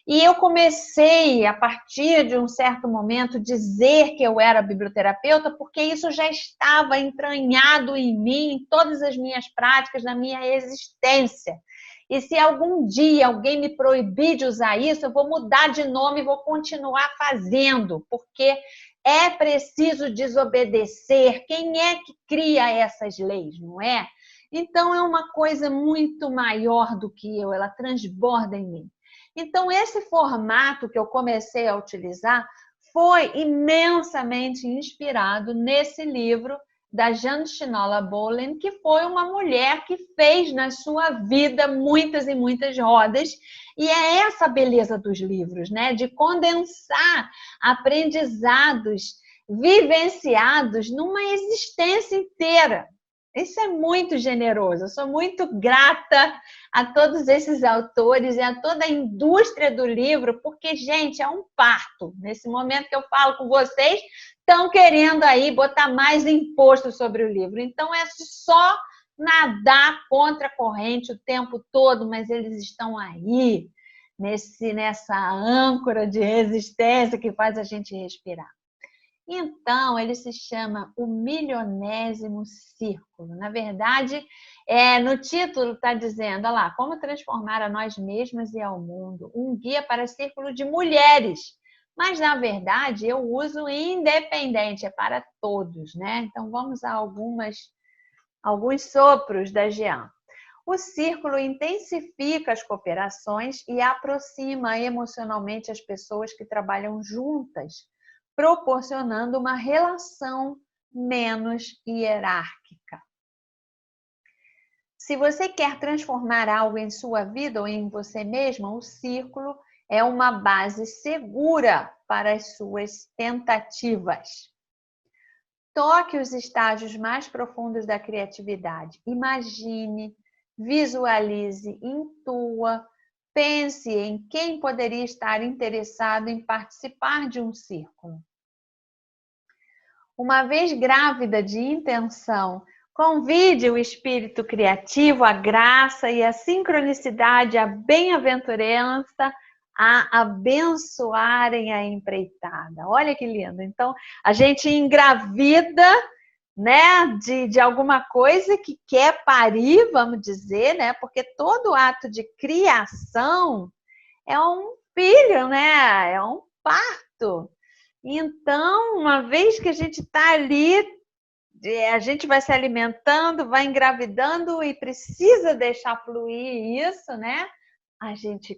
E eu comecei, a partir de um certo momento, dizer que eu era biblioterapeuta, porque isso já estava entranhado em mim, em todas as minhas práticas, na minha existência. E se algum dia alguém me proibir de usar isso, eu vou mudar de nome e vou continuar fazendo, porque é preciso desobedecer. Quem é que cria essas leis, não é? Então, é uma coisa muito maior do que eu, ela transborda em mim. Então, esse formato que eu comecei a utilizar foi imensamente inspirado nesse livro da Jan Shinola Bolen, que foi uma mulher que fez na sua vida muitas e muitas rodas. E é essa a beleza dos livros, né? De condensar aprendizados vivenciados numa existência inteira. Isso é muito generoso. Eu sou muito grata a todos esses autores e a toda a indústria do livro, porque, gente, é um parto. Nesse momento que eu falo com vocês, estão querendo aí botar mais imposto sobre o livro. Então, é só nadar contra a corrente o tempo todo, mas eles estão aí, nessa âncora de resistência que faz a gente respirar. Então, ele se chama O Milionésimo Círculo. Na verdade, no título está dizendo, olha lá, como transformar a nós mesmas e ao mundo, um guia para círculo de mulheres. Mas, na verdade, eu uso independente, é para todos, né? Então, vamos a alguns sopros da Jean. O círculo intensifica as cooperações e aproxima emocionalmente as pessoas que trabalham juntas, proporcionando uma relação menos hierárquica. Se você quer transformar algo em sua vida ou em você mesma, o círculo é uma base segura para as suas tentativas. Toque os estágios mais profundos da criatividade. Imagine, visualize, intua, pense em quem poderia estar interessado em participar de um círculo. Uma vez grávida de intenção, convide o espírito criativo, a graça e a sincronicidade, a bem-aventurança a abençoarem a empreitada. Olha que lindo! Então, a gente engravida, né, de alguma coisa que quer parir, vamos dizer, né? Porque todo ato de criação é um filho, né? É um parto. Então, uma vez que a gente está ali, a gente vai se alimentando, vai engravidando e precisa deixar fluir isso, né? A gente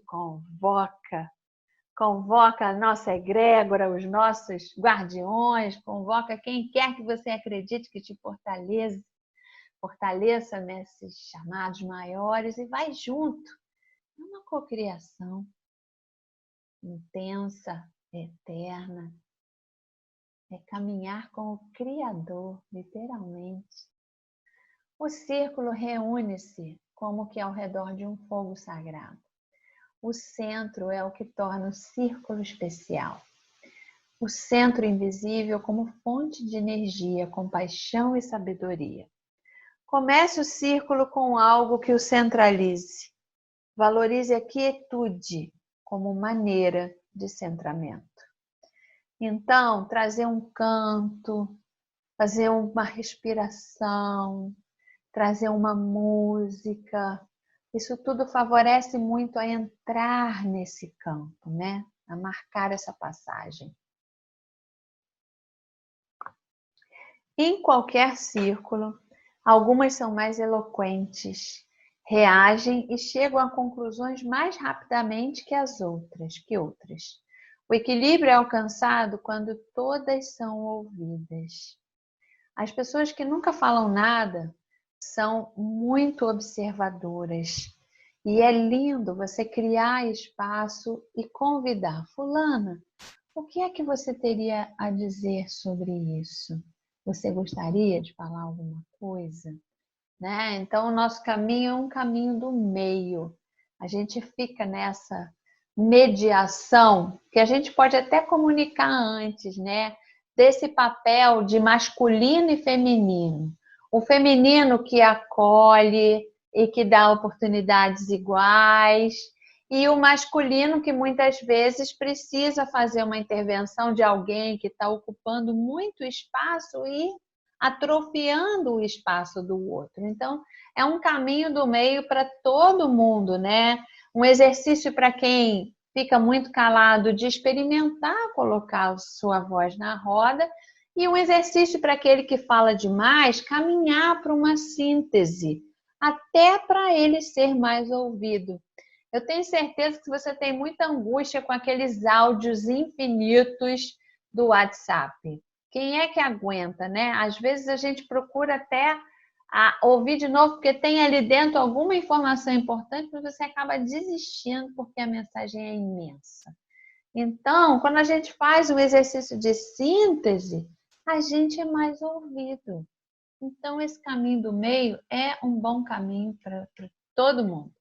convoca a nossa egrégora, os nossos guardiões, convoca quem quer que você acredite que te fortaleça nesses chamados maiores e vai junto. É uma cocriação intensa, eterna. É caminhar com o Criador, literalmente. O círculo reúne-se como que ao redor de um fogo sagrado. O centro é o que torna o círculo especial. O centro invisível como fonte de energia, compaixão e sabedoria. Comece o círculo com algo que o centralize. Valorize a quietude como maneira de centramento. Então, trazer um canto, fazer uma respiração, trazer uma música, isso tudo favorece muito a entrar nesse campo, né? A marcar essa passagem. Em qualquer círculo, algumas são mais eloquentes, reagem e chegam a conclusões mais rapidamente que outras. O equilíbrio é alcançado quando todas são ouvidas. As pessoas que nunca falam nada são muito observadoras. E é lindo você criar espaço e convidar. Fulana, o que é que você teria a dizer sobre isso? Você gostaria de falar alguma coisa? Né? Então, o nosso caminho é um caminho do meio. A gente fica nessa mediação, que a gente pode até comunicar antes, né? desse papel de masculino e feminino. O feminino que acolhe e que dá oportunidades iguais, e o masculino que muitas vezes precisa fazer uma intervenção de alguém que está ocupando muito espaço e atrofiando o espaço do outro. Então, é um caminho do meio para todo mundo, né? Um exercício para quem fica muito calado de experimentar colocar sua voz na roda, e um exercício para aquele que fala demais, caminhar para uma síntese, até para ele ser mais ouvido. Eu tenho certeza que você tem muita angústia com aqueles áudios infinitos do WhatsApp. Quem é que aguenta, né? Às vezes a gente procura até ouvir de novo, porque tem ali dentro alguma informação importante, mas você acaba desistindo porque a mensagem é imensa. Então, quando a gente faz um exercício de síntese, a gente é mais ouvido. Então, esse caminho do meio é um bom caminho para todo mundo.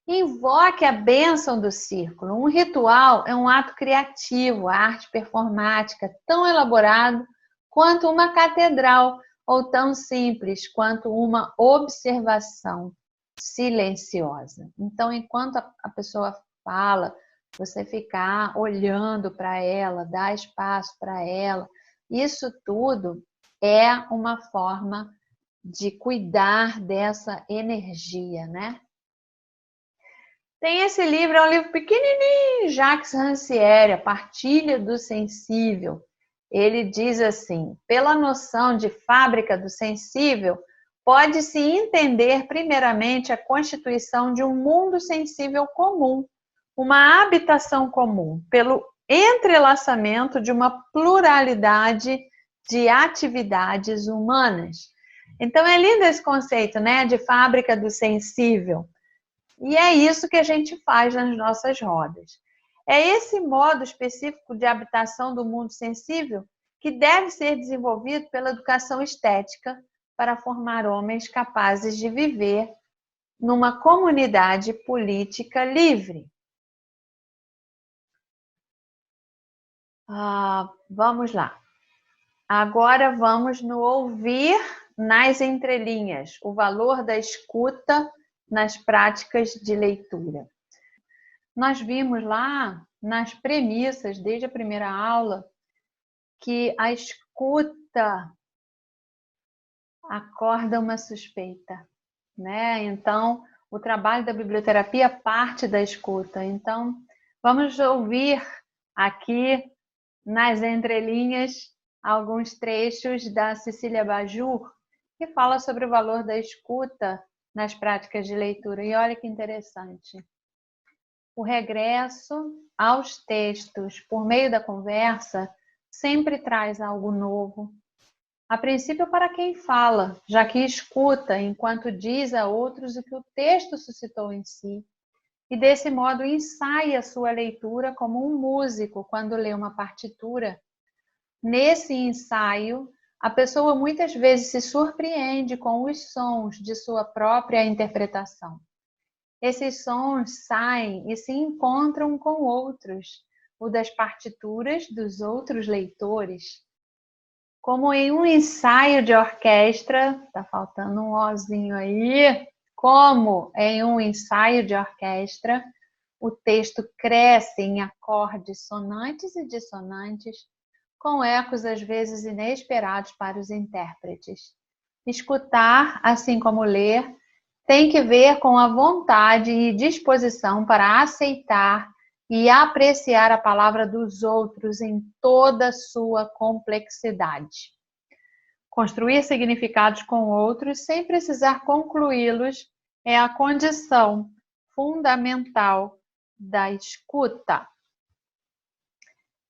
Invoque a bênção do círculo. Um ritual é um ato criativo, a arte performática, tão elaborado quanto uma catedral, ou tão simples quanto uma observação silenciosa. Então, enquanto a pessoa fala, você ficar olhando para ela, dar espaço para ela, isso tudo é uma forma de cuidar dessa energia, né? Tem esse livro, é um livro pequenininho, Jacques Rancière, A Partilha do Sensível. Ele diz assim: pela noção de fábrica do sensível, pode-se entender primeiramente a constituição de um mundo sensível comum, uma habitação comum, pelo entrelaçamento de uma pluralidade de atividades humanas. Então é lindo esse conceito, né, de fábrica do sensível. E é isso que a gente faz nas nossas rodas. É esse modo específico de habitação do mundo sensível que deve ser desenvolvido pela educação estética para formar homens capazes de viver numa comunidade política livre. Vamos lá. Agora vamos no ouvir nas entrelinhas, o valor da escuta nas práticas de leitura. Nós vimos lá nas premissas, desde a primeira aula, que a escuta acorda uma suspeita, né? Então, o trabalho da biblioterapia parte da escuta. Então, vamos ouvir aqui nas entrelinhas alguns trechos da Cecília Bajur, que fala sobre o valor da escuta nas práticas de leitura. E olha que interessante. O regresso aos textos por meio da conversa sempre traz algo novo. A princípio para quem fala, já que escuta enquanto diz a outros o que o texto suscitou em si. E desse modo ensaia a sua leitura como um músico quando lê uma partitura. Nesse ensaio, a pessoa muitas vezes se surpreende com os sons de sua própria interpretação. Esses sons saem e se encontram com outros, o das partituras dos outros leitores. Como em um ensaio de orquestra, tá faltando um ozinho aí, como em um ensaio de orquestra, o texto cresce em acordes sonantes e dissonantes, com ecos às vezes inesperados para os intérpretes. Escutar, assim como ler, tem que ver com a vontade e disposição para aceitar e apreciar a palavra dos outros em toda sua complexidade. Construir significados com outros sem precisar concluí-los é a condição fundamental da escuta.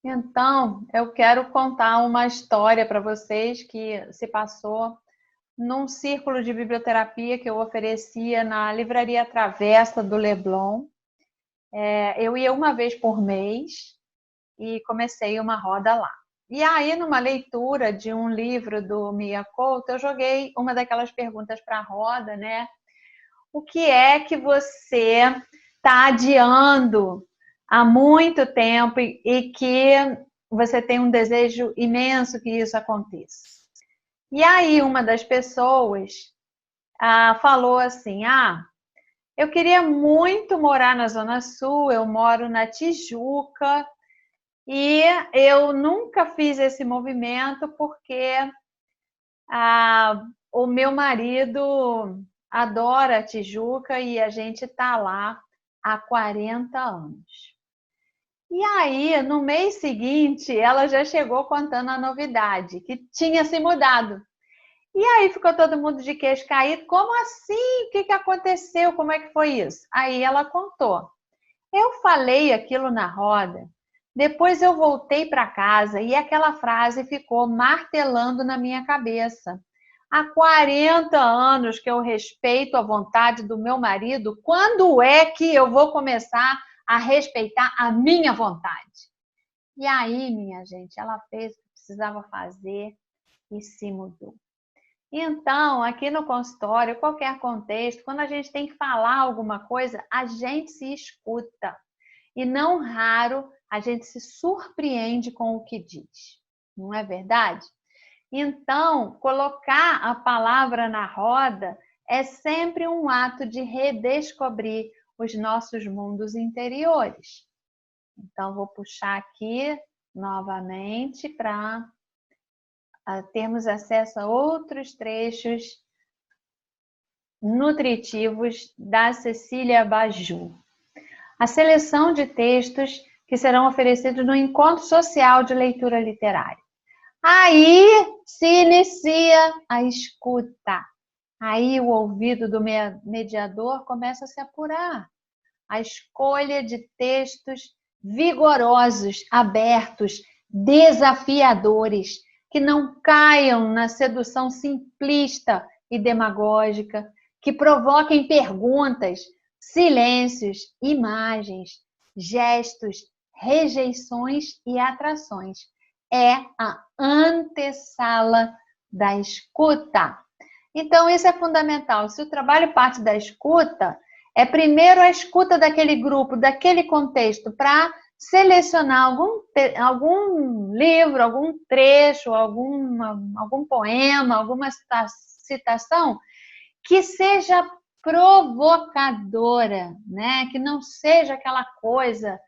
Então, eu quero contar uma história para vocês que se passou num círculo de biblioterapia que eu oferecia na Livraria Travessa do Leblon. Eu ia uma vez por mês e comecei uma roda lá. E aí, numa leitura de um livro do Mia Couto, eu joguei uma daquelas perguntas para a roda, né? O que é que você está adiando há muito tempo e que você tem um desejo imenso que isso aconteça. E aí uma das pessoas falou assim, eu queria muito morar na Zona Sul, eu moro na Tijuca e eu nunca fiz esse movimento porque o meu marido adora a Tijuca e a gente está lá há 40 anos. E aí, no mês seguinte, ela já chegou contando a novidade, que tinha se mudado. E aí ficou todo mundo de queixo caído. Como assim? O que aconteceu? Como é que foi isso? Aí ela contou. Eu falei aquilo na roda, depois eu voltei para casa e aquela frase ficou martelando na minha cabeça. Há 40 anos que eu respeito a vontade do meu marido, quando é que eu vou começar a respeitar a minha vontade? E aí, minha gente, ela fez o que precisava fazer e se mudou. Então, aqui no consultório, qualquer contexto, quando a gente tem que falar alguma coisa, a gente se escuta. E não raro, a gente se surpreende com o que diz. Não é verdade? Então, colocar a palavra na roda é sempre um ato de redescobrir os nossos mundos interiores. Então, vou puxar aqui novamente para termos acesso a outros trechos nutritivos da Cecília Baju. A seleção de textos que serão oferecidos no Encontro Social de Leitura Literária. Aí se inicia a escuta. Aí o ouvido do mediador começa a se apurar. A escolha de textos vigorosos, abertos, desafiadores, que não caiam na sedução simplista e demagógica, que provoquem perguntas, silêncios, imagens, gestos, rejeições e atrações. É a antessala da escuta. Então, isso é fundamental. Se o trabalho parte da escuta, é primeiro a escuta daquele grupo, daquele contexto, para selecionar algum livro, algum trecho, algum poema, alguma citação que seja provocadora, né? Que não seja aquela coisa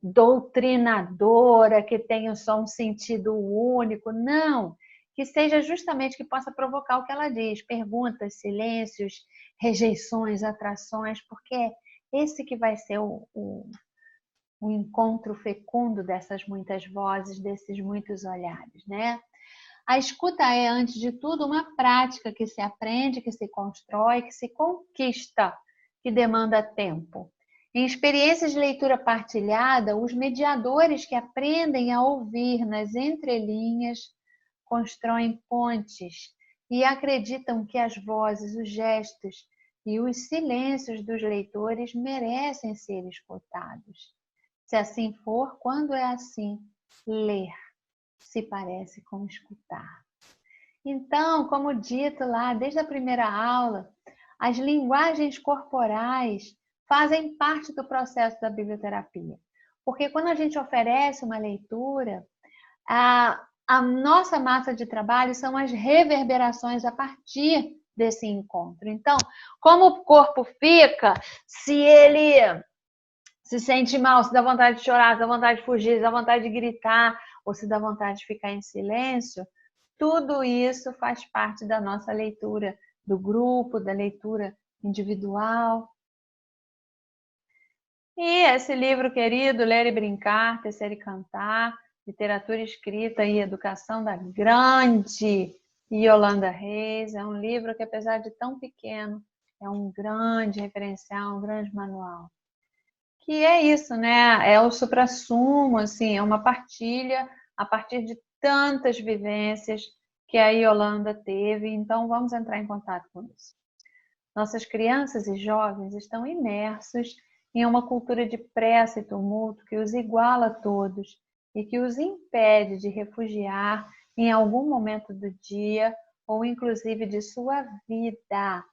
doutrinadora, que tenha só um sentido único, não. Que seja justamente que possa provocar o que ela diz, perguntas, silêncios, rejeições, atrações, porque é esse que vai ser o encontro fecundo dessas muitas vozes, desses muitos olhares, né? A escuta é, antes de tudo, uma prática que se aprende, que se constrói, que se conquista, que demanda tempo. Em experiências de leitura partilhada, os mediadores que aprendem a ouvir nas entrelinhas constroem pontes e acreditam que as vozes, os gestos e os silêncios dos leitores merecem ser escutados. Se assim for, quando é assim, ler se parece com escutar. Então, como dito lá desde a primeira aula, as linguagens corporais fazem parte do processo da biblioterapia. Porque quando a gente oferece uma leitura, a nossa massa de trabalho são as reverberações a partir desse encontro. Então, como o corpo fica, se ele se sente mal, se dá vontade de chorar, se dá vontade de fugir, se dá vontade de gritar, ou se dá vontade de ficar em silêncio, tudo isso faz parte da nossa leitura do grupo, da leitura individual. E esse livro querido, Ler e Brincar, Tecer e Cantar, Literatura Escrita e Educação, da grande Yolanda Reis, é um livro que, apesar de tão pequeno, é um grande referencial, um grande manual. Que é isso, né? É o suprassumo, assim, é uma partilha a partir de tantas vivências que a Yolanda teve, então vamos entrar em contato com isso. Nossas crianças e jovens estão imersos em uma cultura de pressa e tumulto que os iguala a todos e que os impede de refugiar em algum momento do dia ou inclusive de sua vida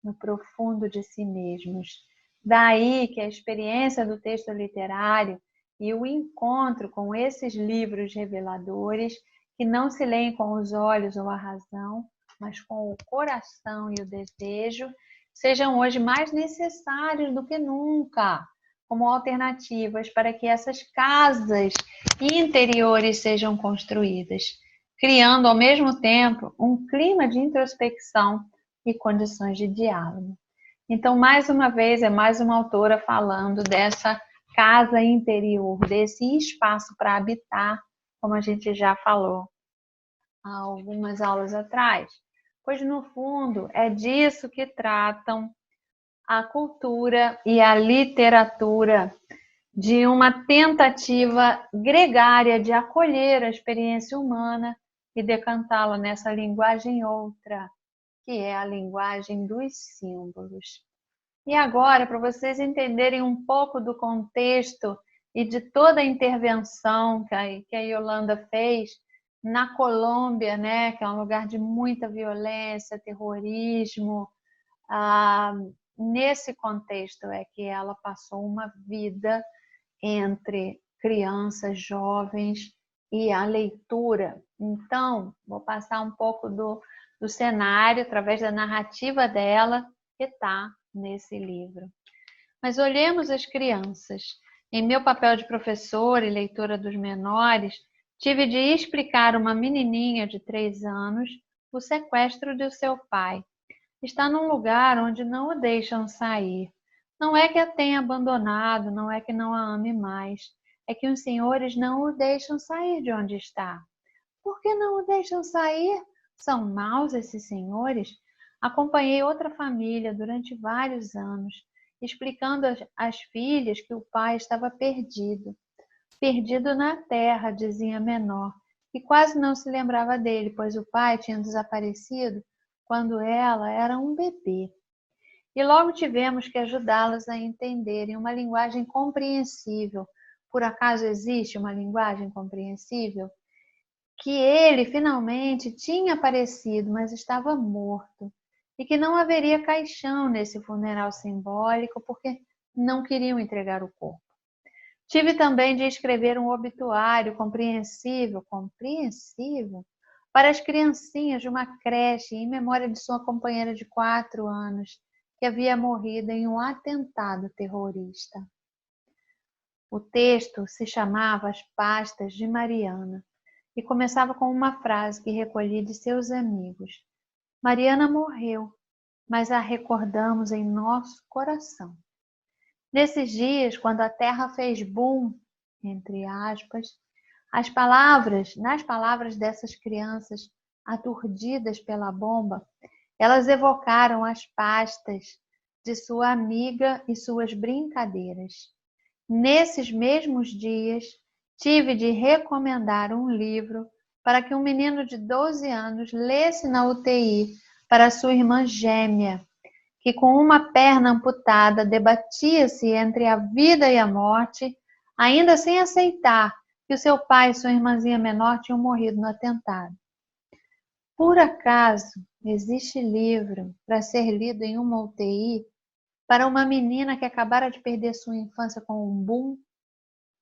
no profundo de si mesmos. Daí que a experiência do texto literário e o encontro com esses livros reveladores que não se leem com os olhos ou a razão, mas com o coração e o desejo, sejam hoje mais necessários do que nunca, como alternativas para que essas casas interiores sejam construídas, criando ao mesmo tempo um clima de introspecção e condições de diálogo. Então, mais uma vez, é mais uma autora falando dessa casa interior, desse espaço para habitar, como a gente já falou há algumas aulas atrás. Pois, no fundo, é disso que tratam a cultura e a literatura, de uma tentativa gregária de acolher a experiência humana e decantá-la nessa linguagem outra, que é a linguagem dos símbolos. E agora, para vocês entenderem um pouco do contexto e de toda a intervenção que a Yolanda fez na Colômbia, né, que é um lugar de muita violência, terrorismo, nesse contexto é que ela passou uma vida entre crianças, jovens e a leitura. Então, vou passar um pouco do cenário através da narrativa dela, que está nesse livro. Mas olhemos as crianças. Em meu papel de professora e leitora dos menores, tive de explicar uma menininha de 3 anos o sequestro de seu pai. Está num lugar onde não o deixam sair. Não é que a tenha abandonado, não é que não a ame mais. É que os senhores não o deixam sair de onde está. Por que não o deixam sair? São maus esses senhores? Acompanhei outra família durante vários anos, explicando às filhas que o pai estava perdido. Perdido na terra, dizia a menor, e quase não se lembrava dele, pois o pai tinha desaparecido quando ela era um bebê. E logo tivemos que ajudá-las a entenderem uma linguagem compreensível. Por acaso existe uma linguagem compreensível? Que ele finalmente tinha aparecido, mas estava morto, e que não haveria caixão nesse funeral simbólico porque não queriam entregar o corpo. Tive também de escrever um obituário compreensível, para as criancinhas de uma creche em memória de sua companheira de 4 anos, que havia morrido em um atentado terrorista. O texto se chamava As Pastas de Mariana e começava com uma frase que recolhi de seus amigos. Mariana morreu, mas a recordamos em nosso coração. Nesses dias, quando a terra fez boom, entre aspas, nas palavras dessas crianças aturdidas pela bomba, elas evocaram as pastas de sua amiga e suas brincadeiras. Nesses mesmos dias, tive de recomendar um livro para que um menino de 12 anos lesse na UTI para sua irmã gêmea, que com uma perna amputada debatia-se entre a vida e a morte, ainda sem aceitar que o seu pai e sua irmãzinha menor tinham morrido no atentado. Por acaso, existe livro para ser lido em uma UTI para uma menina que acabara de perder sua infância com um boom?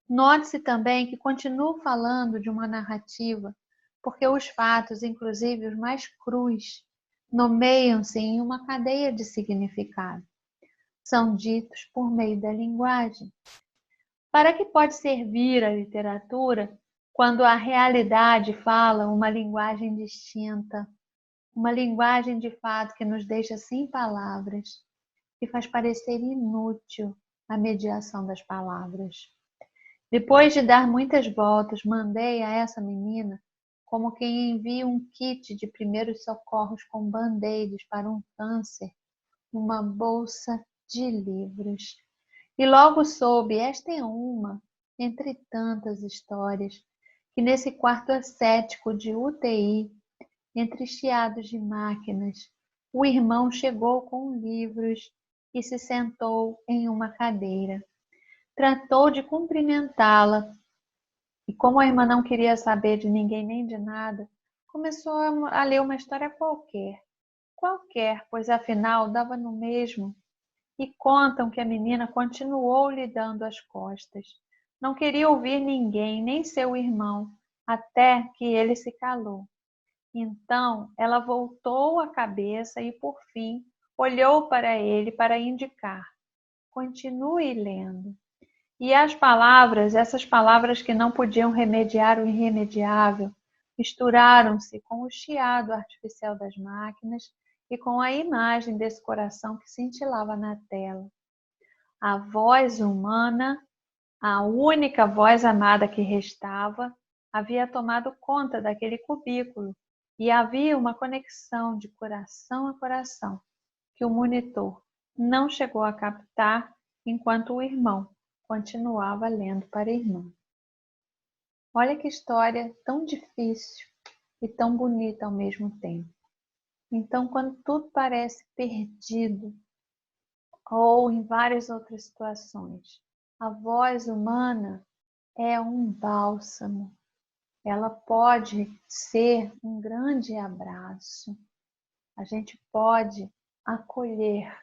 Note-se também que continuo falando de uma narrativa, porque os fatos, inclusive os mais crus, nomeiam-se em uma cadeia de significado. São ditos por meio da linguagem. Para que pode servir a literatura quando a realidade fala uma linguagem distinta, uma linguagem de fato que nos deixa sem palavras, que faz parecer inútil a mediação das palavras? Depois de dar muitas voltas, mandei a essa menina, como quem envia um kit de primeiros socorros com band-aids para um câncer, uma bolsa de livros. E logo soube, esta é uma, entre tantas histórias, que nesse quarto ascético de UTI, entre chiados de máquinas, o irmão chegou com livros e se sentou em uma cadeira. Tratou de cumprimentá-la e, como a irmã não queria saber de ninguém nem de nada, começou a ler uma história qualquer, pois afinal dava no mesmo. E contam que a menina continuou lhe dando as costas, Não queria ouvir ninguém, nem seu irmão, até que ele se calou. Então ela voltou a cabeça e, por fim, olhou para ele para indicar: continue lendo. E as palavras, essas palavras que não podiam remediar o irremediável, misturaram-se com o chiado artificial das máquinas e com a imagem desse coração que cintilava na tela. A voz humana, a única voz amada que restava, havia tomado conta daquele cubículo e havia uma conexão de coração a coração que o monitor não chegou a captar enquanto o irmão continuava lendo para a irmã. Olha que história tão difícil e tão bonita ao mesmo tempo. Então, quando tudo parece perdido, ou em várias outras situações, a voz humana é um bálsamo. Ela pode ser um grande abraço. A gente pode acolher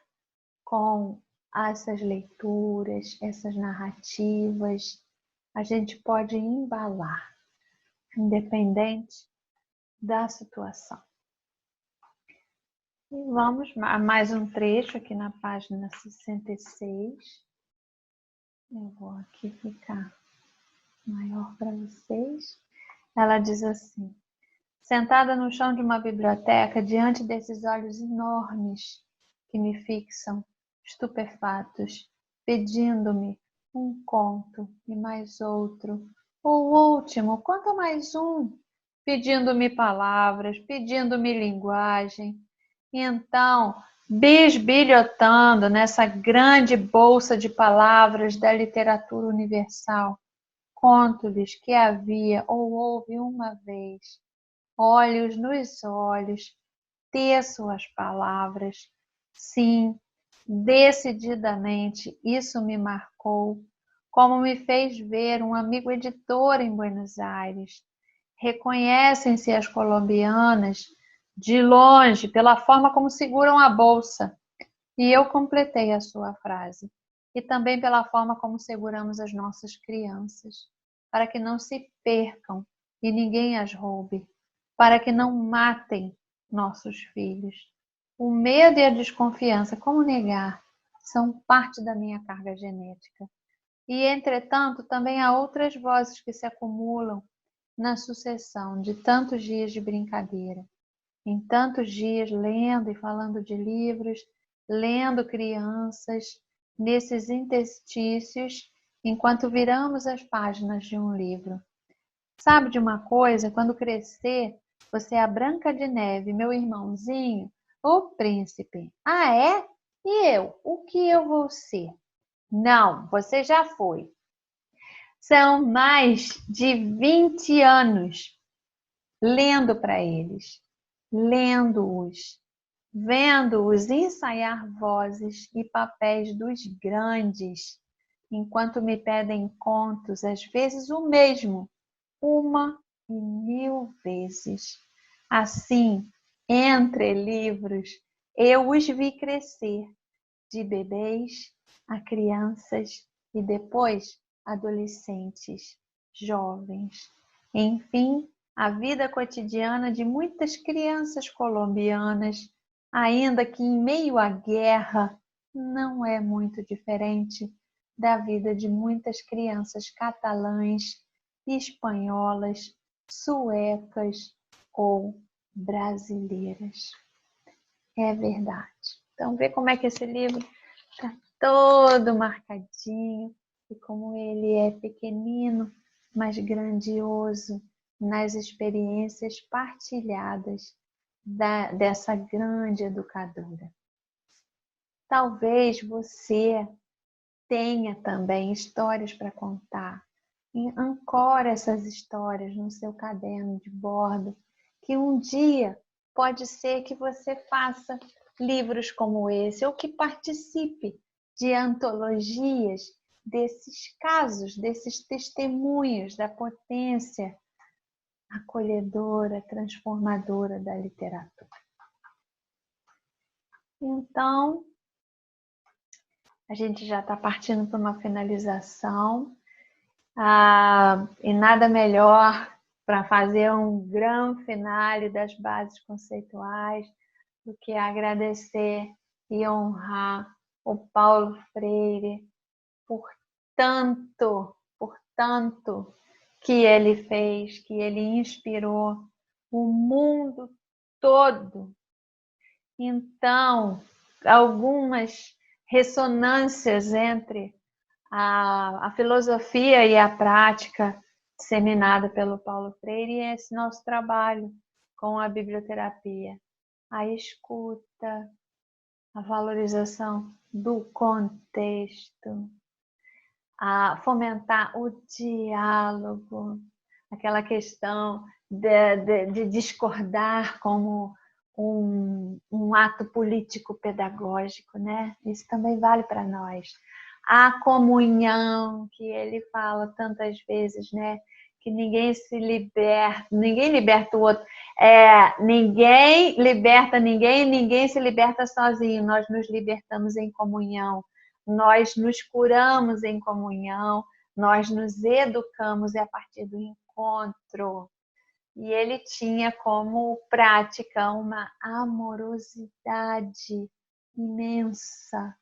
com essas leituras, essas narrativas, a gente pode embalar, independente da situação. E vamos a mais um trecho aqui na página 66. Eu vou aqui ficar maior para vocês. Ela diz assim: sentada no chão de uma biblioteca, diante desses olhos enormes que me fixam, estupefatos, pedindo-me um conto e mais outro, ou último, quanto mais um, pedindo-me palavras, pedindo-me linguagem. E então, bisbilhotando nessa grande bolsa de palavras da literatura universal, conto-lhes que havia ou houve uma vez, olhos nos olhos, teço as palavras. Sim, decididamente isso me marcou, como me fez ver um amigo editor em Buenos Aires. Reconhecem-se as colombianas de longe pela forma como seguram a bolsa. E eu completei a sua frase. E também pela forma como seguramos as nossas crianças, para que não se percam e ninguém as roube, para que não matem nossos filhos. O medo e a desconfiança, como negar, são parte da minha carga genética. E, entretanto, também há outras vozes que se acumulam na sucessão de tantos dias de brincadeira, em tantos dias lendo e falando de livros, lendo crianças, nesses interstícios, enquanto viramos as páginas de um livro. Sabe de uma coisa? Quando crescer, você é a Branca de Neve, meu irmãozinho, o príncipe. Ah, é? E eu? O que eu vou ser? Não, você já foi. São mais de 20 anos lendo para eles, lendo-os, vendo-os ensaiar vozes e papéis dos grandes, enquanto me pedem contos, às vezes o mesmo, 1.000 vezes. Assim, entre livros, eu os vi crescer, de bebês a crianças e depois adolescentes, jovens. Enfim, a vida cotidiana de muitas crianças colombianas, ainda que em meio à guerra, não é muito diferente da vida de muitas crianças catalãs, espanholas, suecas ou brasileiras. É verdade. Então, vê como é que esse livro está todo marcadinho e como ele é pequenino, mas grandioso nas experiências partilhadas dessa grande educadora. Talvez você tenha também histórias para contar. E ancore essas histórias no seu caderno de bordo, que um dia pode ser que você faça livros como esse, ou que participe de antologias desses casos, desses testemunhos da potência acolhedora, transformadora da literatura. Então, a gente já está partindo para uma finalização. E nada melhor para fazer um grande finale das bases conceituais do que agradecer e honrar o Paulo Freire por tanto que ele fez, que ele inspirou o mundo todo. Então, algumas ressonâncias entre a filosofia e a prática disseminada pelo Paulo Freire e esse nosso trabalho com a biblioterapia. A escuta, a valorização do contexto, a fomentar o diálogo, aquela questão de discordar como um ato político pedagógico, né? Isso também vale para nós. A comunhão, que ele fala tantas vezes, né? Que ninguém se liberta, ninguém liberta o outro. Ninguém liberta ninguém, ninguém se liberta sozinho. Nós nos libertamos em comunhão. Nós nos curamos em comunhão, nós nos educamos a partir do encontro. E ele tinha como prática uma amorosidade imensa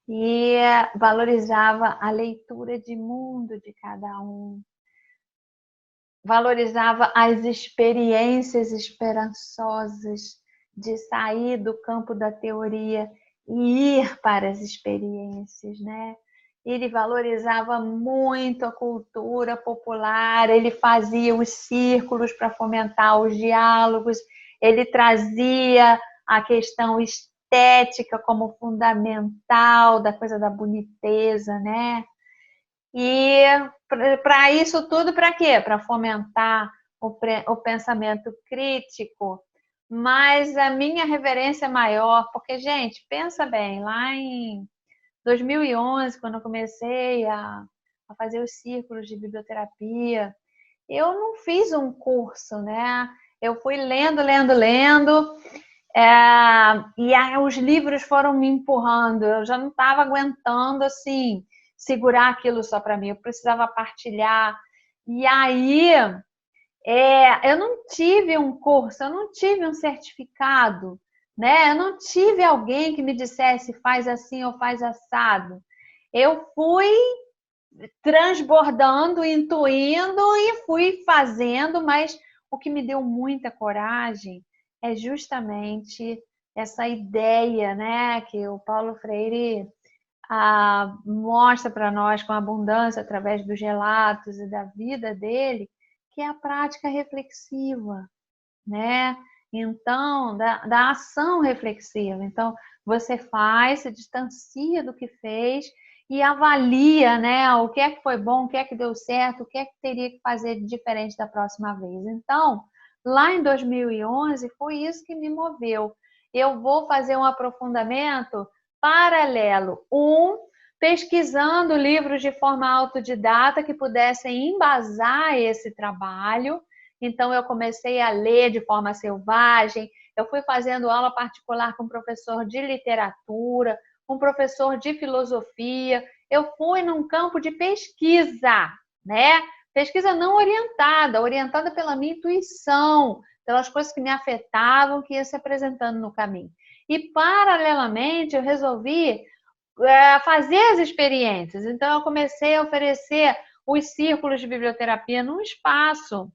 e valorizava a leitura de mundo de cada um, valorizava as experiências esperançosas de sair do campo da teoria e ir para as experiências, né? Ele valorizava muito a cultura popular, ele fazia os círculos para fomentar os diálogos, ele trazia a questão estética como fundamental da coisa da boniteza, né? E para isso tudo, para quê? Para fomentar o pensamento crítico. Mas a minha reverência é maior, porque, gente, pensa bem, lá em 2011, quando eu comecei a fazer os círculos de biblioterapia, eu não fiz um curso, né? Eu fui lendo, e aí os livros foram me empurrando. Eu já não estava aguentando, assim, segurar aquilo só para mim. Eu precisava partilhar. E aí, eu não tive um curso, eu não tive um certificado, né? Eu não tive alguém que me dissesse faz assim ou faz assado. Eu fui transbordando, intuindo e fui fazendo, mas o que me deu muita coragem é justamente essa ideia, né, que o Paulo Freire mostra para nós com abundância através dos relatos e da vida dele, que é a prática reflexiva, né? Então, da ação reflexiva. Então, você faz, se distancia do que fez e avalia, né, o que é que foi bom, o que é que deu certo, o que é que teria que fazer de diferente da próxima vez. Então, lá em 2011, foi isso que me moveu. Eu vou fazer um aprofundamento paralelo, pesquisando livros de forma autodidata que pudessem embasar esse trabalho. Então, eu comecei a ler de forma selvagem, eu fui fazendo aula particular com um professor de literatura, um professor de filosofia, eu fui num campo de pesquisa, né? Pesquisa não orientada, orientada pela minha intuição, pelas coisas que me afetavam, que ia se apresentando no caminho. E, paralelamente, eu resolvi fazer as experiências. Então, eu comecei a oferecer os círculos de biblioterapia num espaço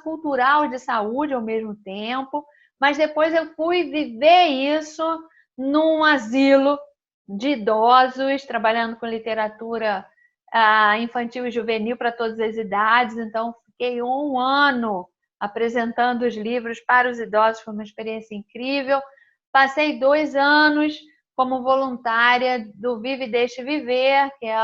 cultural de saúde ao mesmo tempo, mas depois eu fui viver isso num asilo de idosos, trabalhando com literatura infantil e juvenil para todas as idades. Então, fiquei um ano apresentando os livros para os idosos, foi uma experiência incrível. Passei 2 anos como voluntária do Vive e Deixe Viver, que é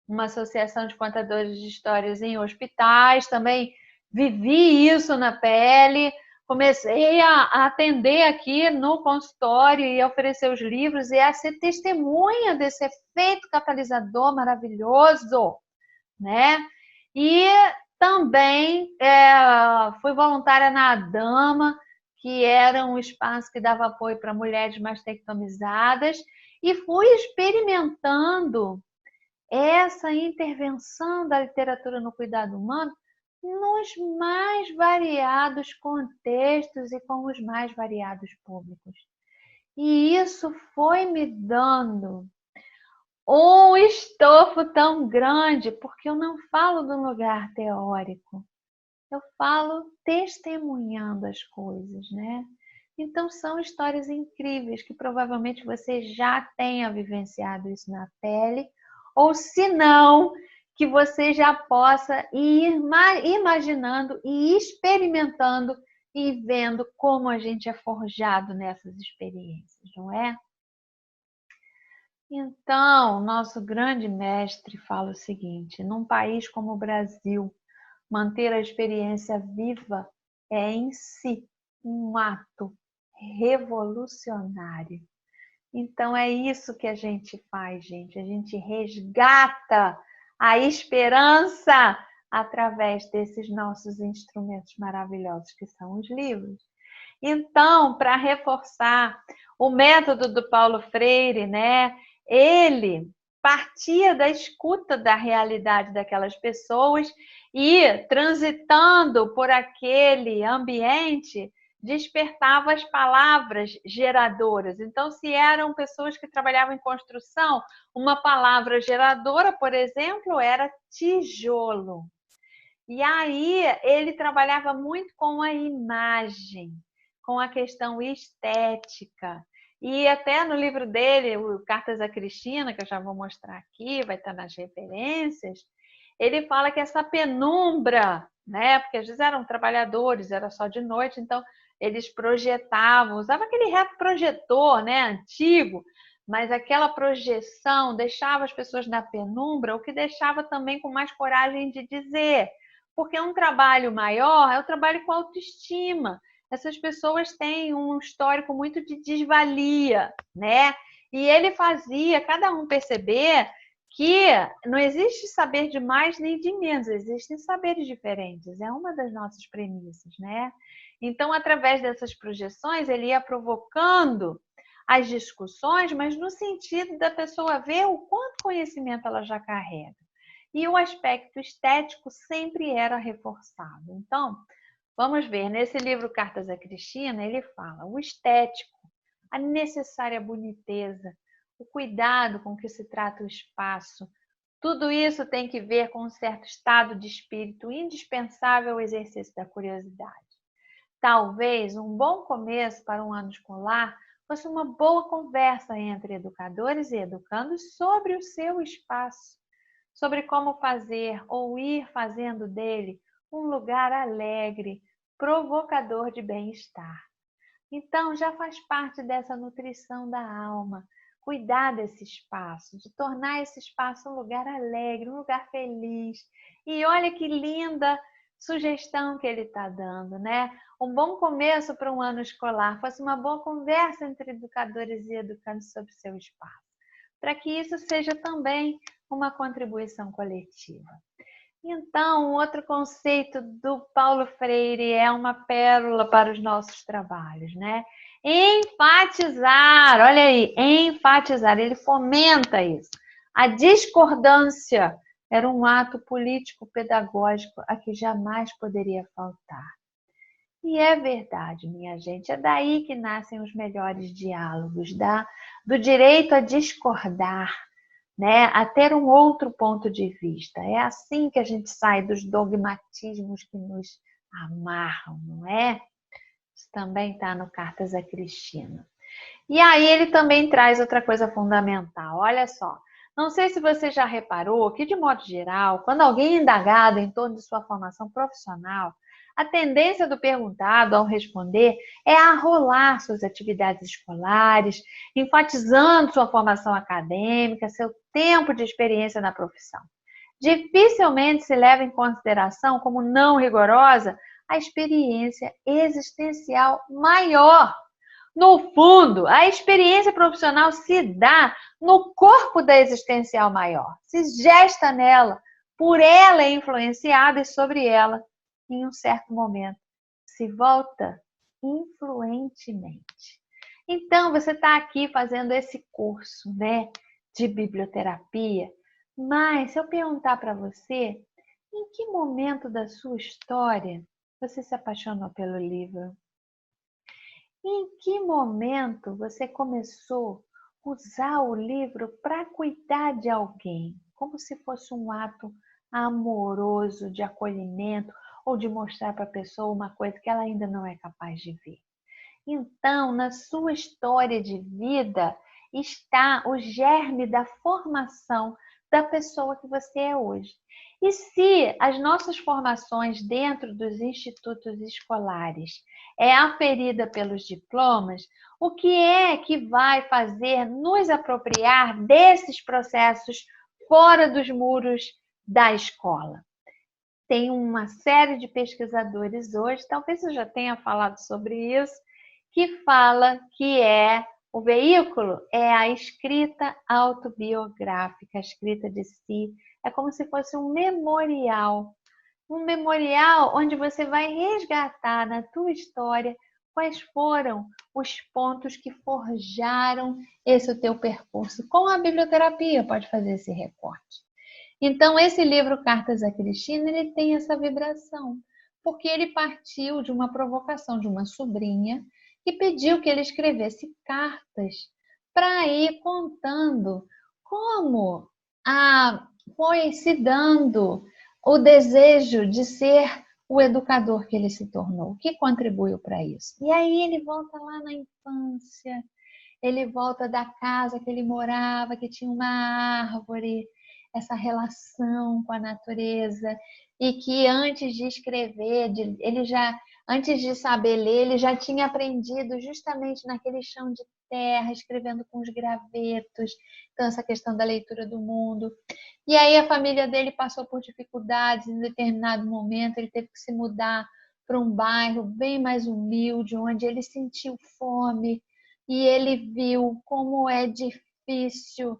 uma associação de contadores de histórias em hospitais. Também vivi isso na pele. Comecei a atender aqui no consultório e a oferecer os livros e a ser testemunha desse efeito catalisador maravilhoso, né? E também fui voluntária na Adama, que era um espaço que dava apoio para mulheres mastectomizadas, e fui experimentando essa intervenção da literatura no cuidado humano nos mais variados contextos e com os mais variados públicos. E isso foi me dando um estofo tão grande, porque eu não falo de um lugar teórico, eu falo testemunhando as coisas, né? Então são histórias incríveis que provavelmente você já tenha vivenciado isso na pele, ou se não, que você já possa ir imaginando e experimentando e vendo como a gente é forjado nessas experiências, não é? Então, nosso grande mestre fala o seguinte: num país como o Brasil, manter a experiência viva é em si um ato revolucionário. Então é isso que a gente faz, gente. A gente resgata a esperança através desses nossos instrumentos maravilhosos que são os livros. Então, para reforçar o método do Paulo Freire, né? Ele partia da escuta da realidade daquelas pessoas e, transitando por aquele ambiente, despertava as palavras geradoras. Então, se eram pessoas que trabalhavam em construção, uma palavra geradora, por exemplo, era tijolo. E aí ele trabalhava muito com a imagem, com a questão estética. E até no livro dele, o Cartas a Cristina, que eu já vou mostrar aqui, vai estar nas referências, ele fala que essa penumbra, né? Porque às vezes eram trabalhadores, era só de noite, então eles projetavam, usavam aquele retroprojetor, né, antigo, mas aquela projeção deixava as pessoas na penumbra, o que deixava também com mais coragem de dizer. Porque um trabalho maior é o trabalho com autoestima. Essas pessoas têm um histórico muito de desvalia, né? E ele fazia cada um perceber que não existe saber de mais nem de menos, existem saberes diferentes. É uma das nossas premissas, né? Então, através dessas projeções, ele ia provocando as discussões, mas no sentido da pessoa ver o quanto conhecimento ela já carrega. E o aspecto estético sempre era reforçado. Então, vamos ver, nesse livro Cartas a Cristina, ele fala o estético, a necessária boniteza, o cuidado com que se trata o espaço, tudo isso tem que ver com um certo estado de espírito indispensável ao exercício da curiosidade. Talvez um bom começo para um ano escolar fosse uma boa conversa entre educadores e educandos sobre o seu espaço, sobre como fazer ou ir fazendo dele um lugar alegre, provocador de bem-estar. Então, já faz parte dessa nutrição da alma, cuidar desse espaço, de tornar esse espaço um lugar alegre, um lugar feliz. E olha que linda sugestão que ele está dando, né? Um bom começo para um ano escolar fosse uma boa conversa entre educadores e educandos sobre seu espaço, para que isso seja também uma contribuição coletiva. Então, outro conceito do Paulo Freire é uma pérola para os nossos trabalhos, né? Enfatizar, olha aí, enfatizar, ele fomenta isso. A discordância era um ato político-pedagógico a que jamais poderia faltar. E é verdade, minha gente, é daí que nascem os melhores diálogos, do direito a discordar, né? A ter um outro ponto de vista. É assim que a gente sai dos dogmatismos que nos amarram, não é? Isso também está no Cartas a Cristina. E aí ele também traz outra coisa fundamental. Olha só, não sei se você já reparou que, de modo geral, quando alguém é indagado em torno de sua formação profissional, a tendência do perguntado ao responder é arrolar suas atividades escolares, enfatizando sua formação acadêmica, seu tempo de experiência na profissão. Dificilmente se leva em consideração como não rigorosa a experiência existencial maior. No fundo, a experiência profissional se dá no corpo da existencial maior, se gesta nela, por ela é influenciada e sobre ela, em um certo momento, se volta influentemente. Então, você está aqui fazendo esse curso, né, de biblioterapia, Mas se eu perguntar para você, em que momento da sua história você se apaixonou pelo livro? Em que momento você começou a usar o livro para cuidar de alguém, como se fosse um ato amoroso de acolhimento ou de mostrar para a pessoa uma coisa que ela ainda não é capaz de ver? Então, na sua história de vida está o germe da formação da pessoa que você é hoje. E se as nossas formações dentro dos institutos escolares é aferida pelos diplomas, o que é que vai fazer nos apropriar desses processos fora dos muros da escola? Tem uma série de pesquisadores hoje, talvez eu já tenha falado sobre isso, que fala que o veículo é a escrita autobiográfica, a escrita de si. É como se fosse um memorial onde você vai resgatar na tua história quais foram os pontos que forjaram esse teu percurso. Com a biblioterapia pode fazer esse recorte. Então, esse livro Cartas a Cristina, ele tem essa vibração, porque ele partiu de uma provocação de uma sobrinha que pediu que ele escrevesse cartas para ir contando como foi se dando o desejo de ser o educador que ele se tornou, o que contribuiu para isso. E aí ele volta lá na infância, ele volta da casa que ele morava, que tinha uma árvore, essa relação com a natureza, e que antes de escrever, antes de saber ler, ele já tinha aprendido justamente naquele chão de terra, escrevendo com os gravetos, então essa questão da leitura do mundo. E aí a família dele passou por dificuldades em determinado momento, ele teve que se mudar para um bairro bem mais humilde, onde ele sentiu fome, e ele viu como é difícil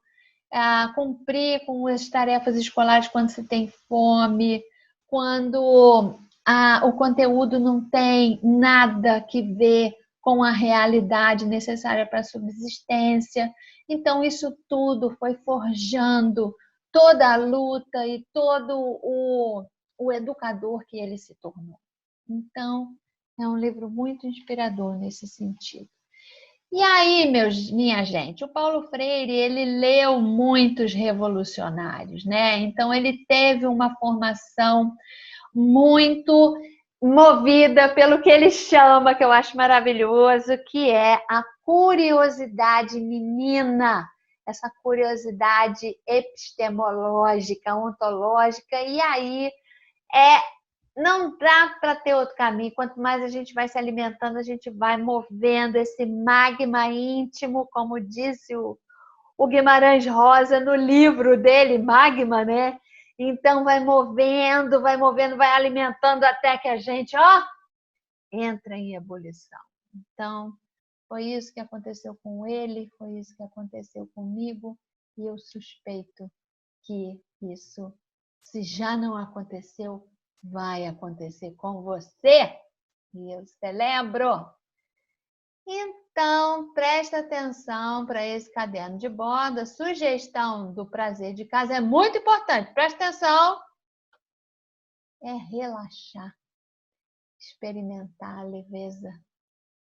cumprir com as tarefas escolares quando se tem fome, quando o conteúdo não tem nada que ver com a realidade necessária para a subsistência. Então, isso tudo foi forjando toda a luta e todo o educador que ele se tornou. Então, é um livro muito inspirador nesse sentido. E aí, minha gente, o Paulo Freire, ele leu muitos revolucionários, né? Então, ele teve uma formação muito movida pelo que ele chama, que eu acho maravilhoso, que é a curiosidade menina, essa curiosidade epistemológica, ontológica, e aí não dá para ter outro caminho. Quanto mais a gente vai se alimentando, a gente vai movendo esse magma íntimo, como disse o Guimarães Rosa no livro dele, Magma, né? Então vai movendo, vai alimentando até que a gente, entra em ebulição. Então, foi isso que aconteceu com ele, foi isso que aconteceu comigo, e eu suspeito que isso, se já não aconteceu, vai acontecer com você. E eu celebro. Então, presta atenção para esse caderno de bordo. A sugestão do prazer de casa é muito importante. Presta atenção. É relaxar, experimentar a leveza,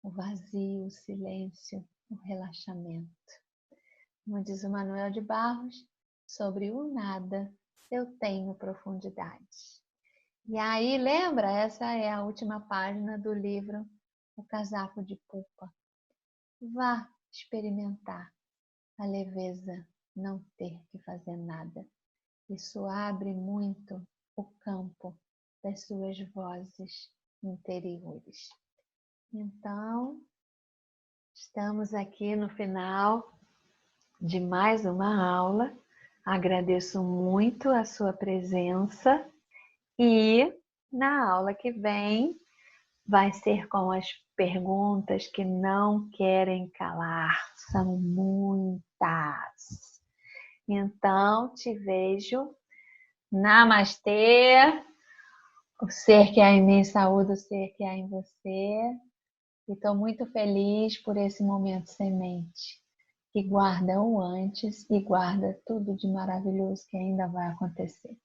o vazio, o silêncio, o relaxamento. Como diz o Manuel de Barros, sobre o nada eu tenho profundidade. E aí, lembra? Essa é a última página do livro O Casaco de Pupa. Vá experimentar a leveza, não ter que fazer nada. Isso abre muito o campo das suas vozes interiores. Então, estamos aqui no final de mais uma aula. Agradeço muito a sua presença e na aula que vem vai ser com as perguntas que não querem calar. São muitas. Então, te vejo. Namastê. O ser que há em mim saúde o ser que há em você. E estou muito feliz por esse momento semente, e guarda o antes e guarda tudo de maravilhoso que ainda vai acontecer.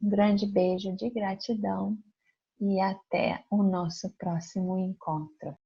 Um grande beijo de gratidão e até o nosso próximo encontro.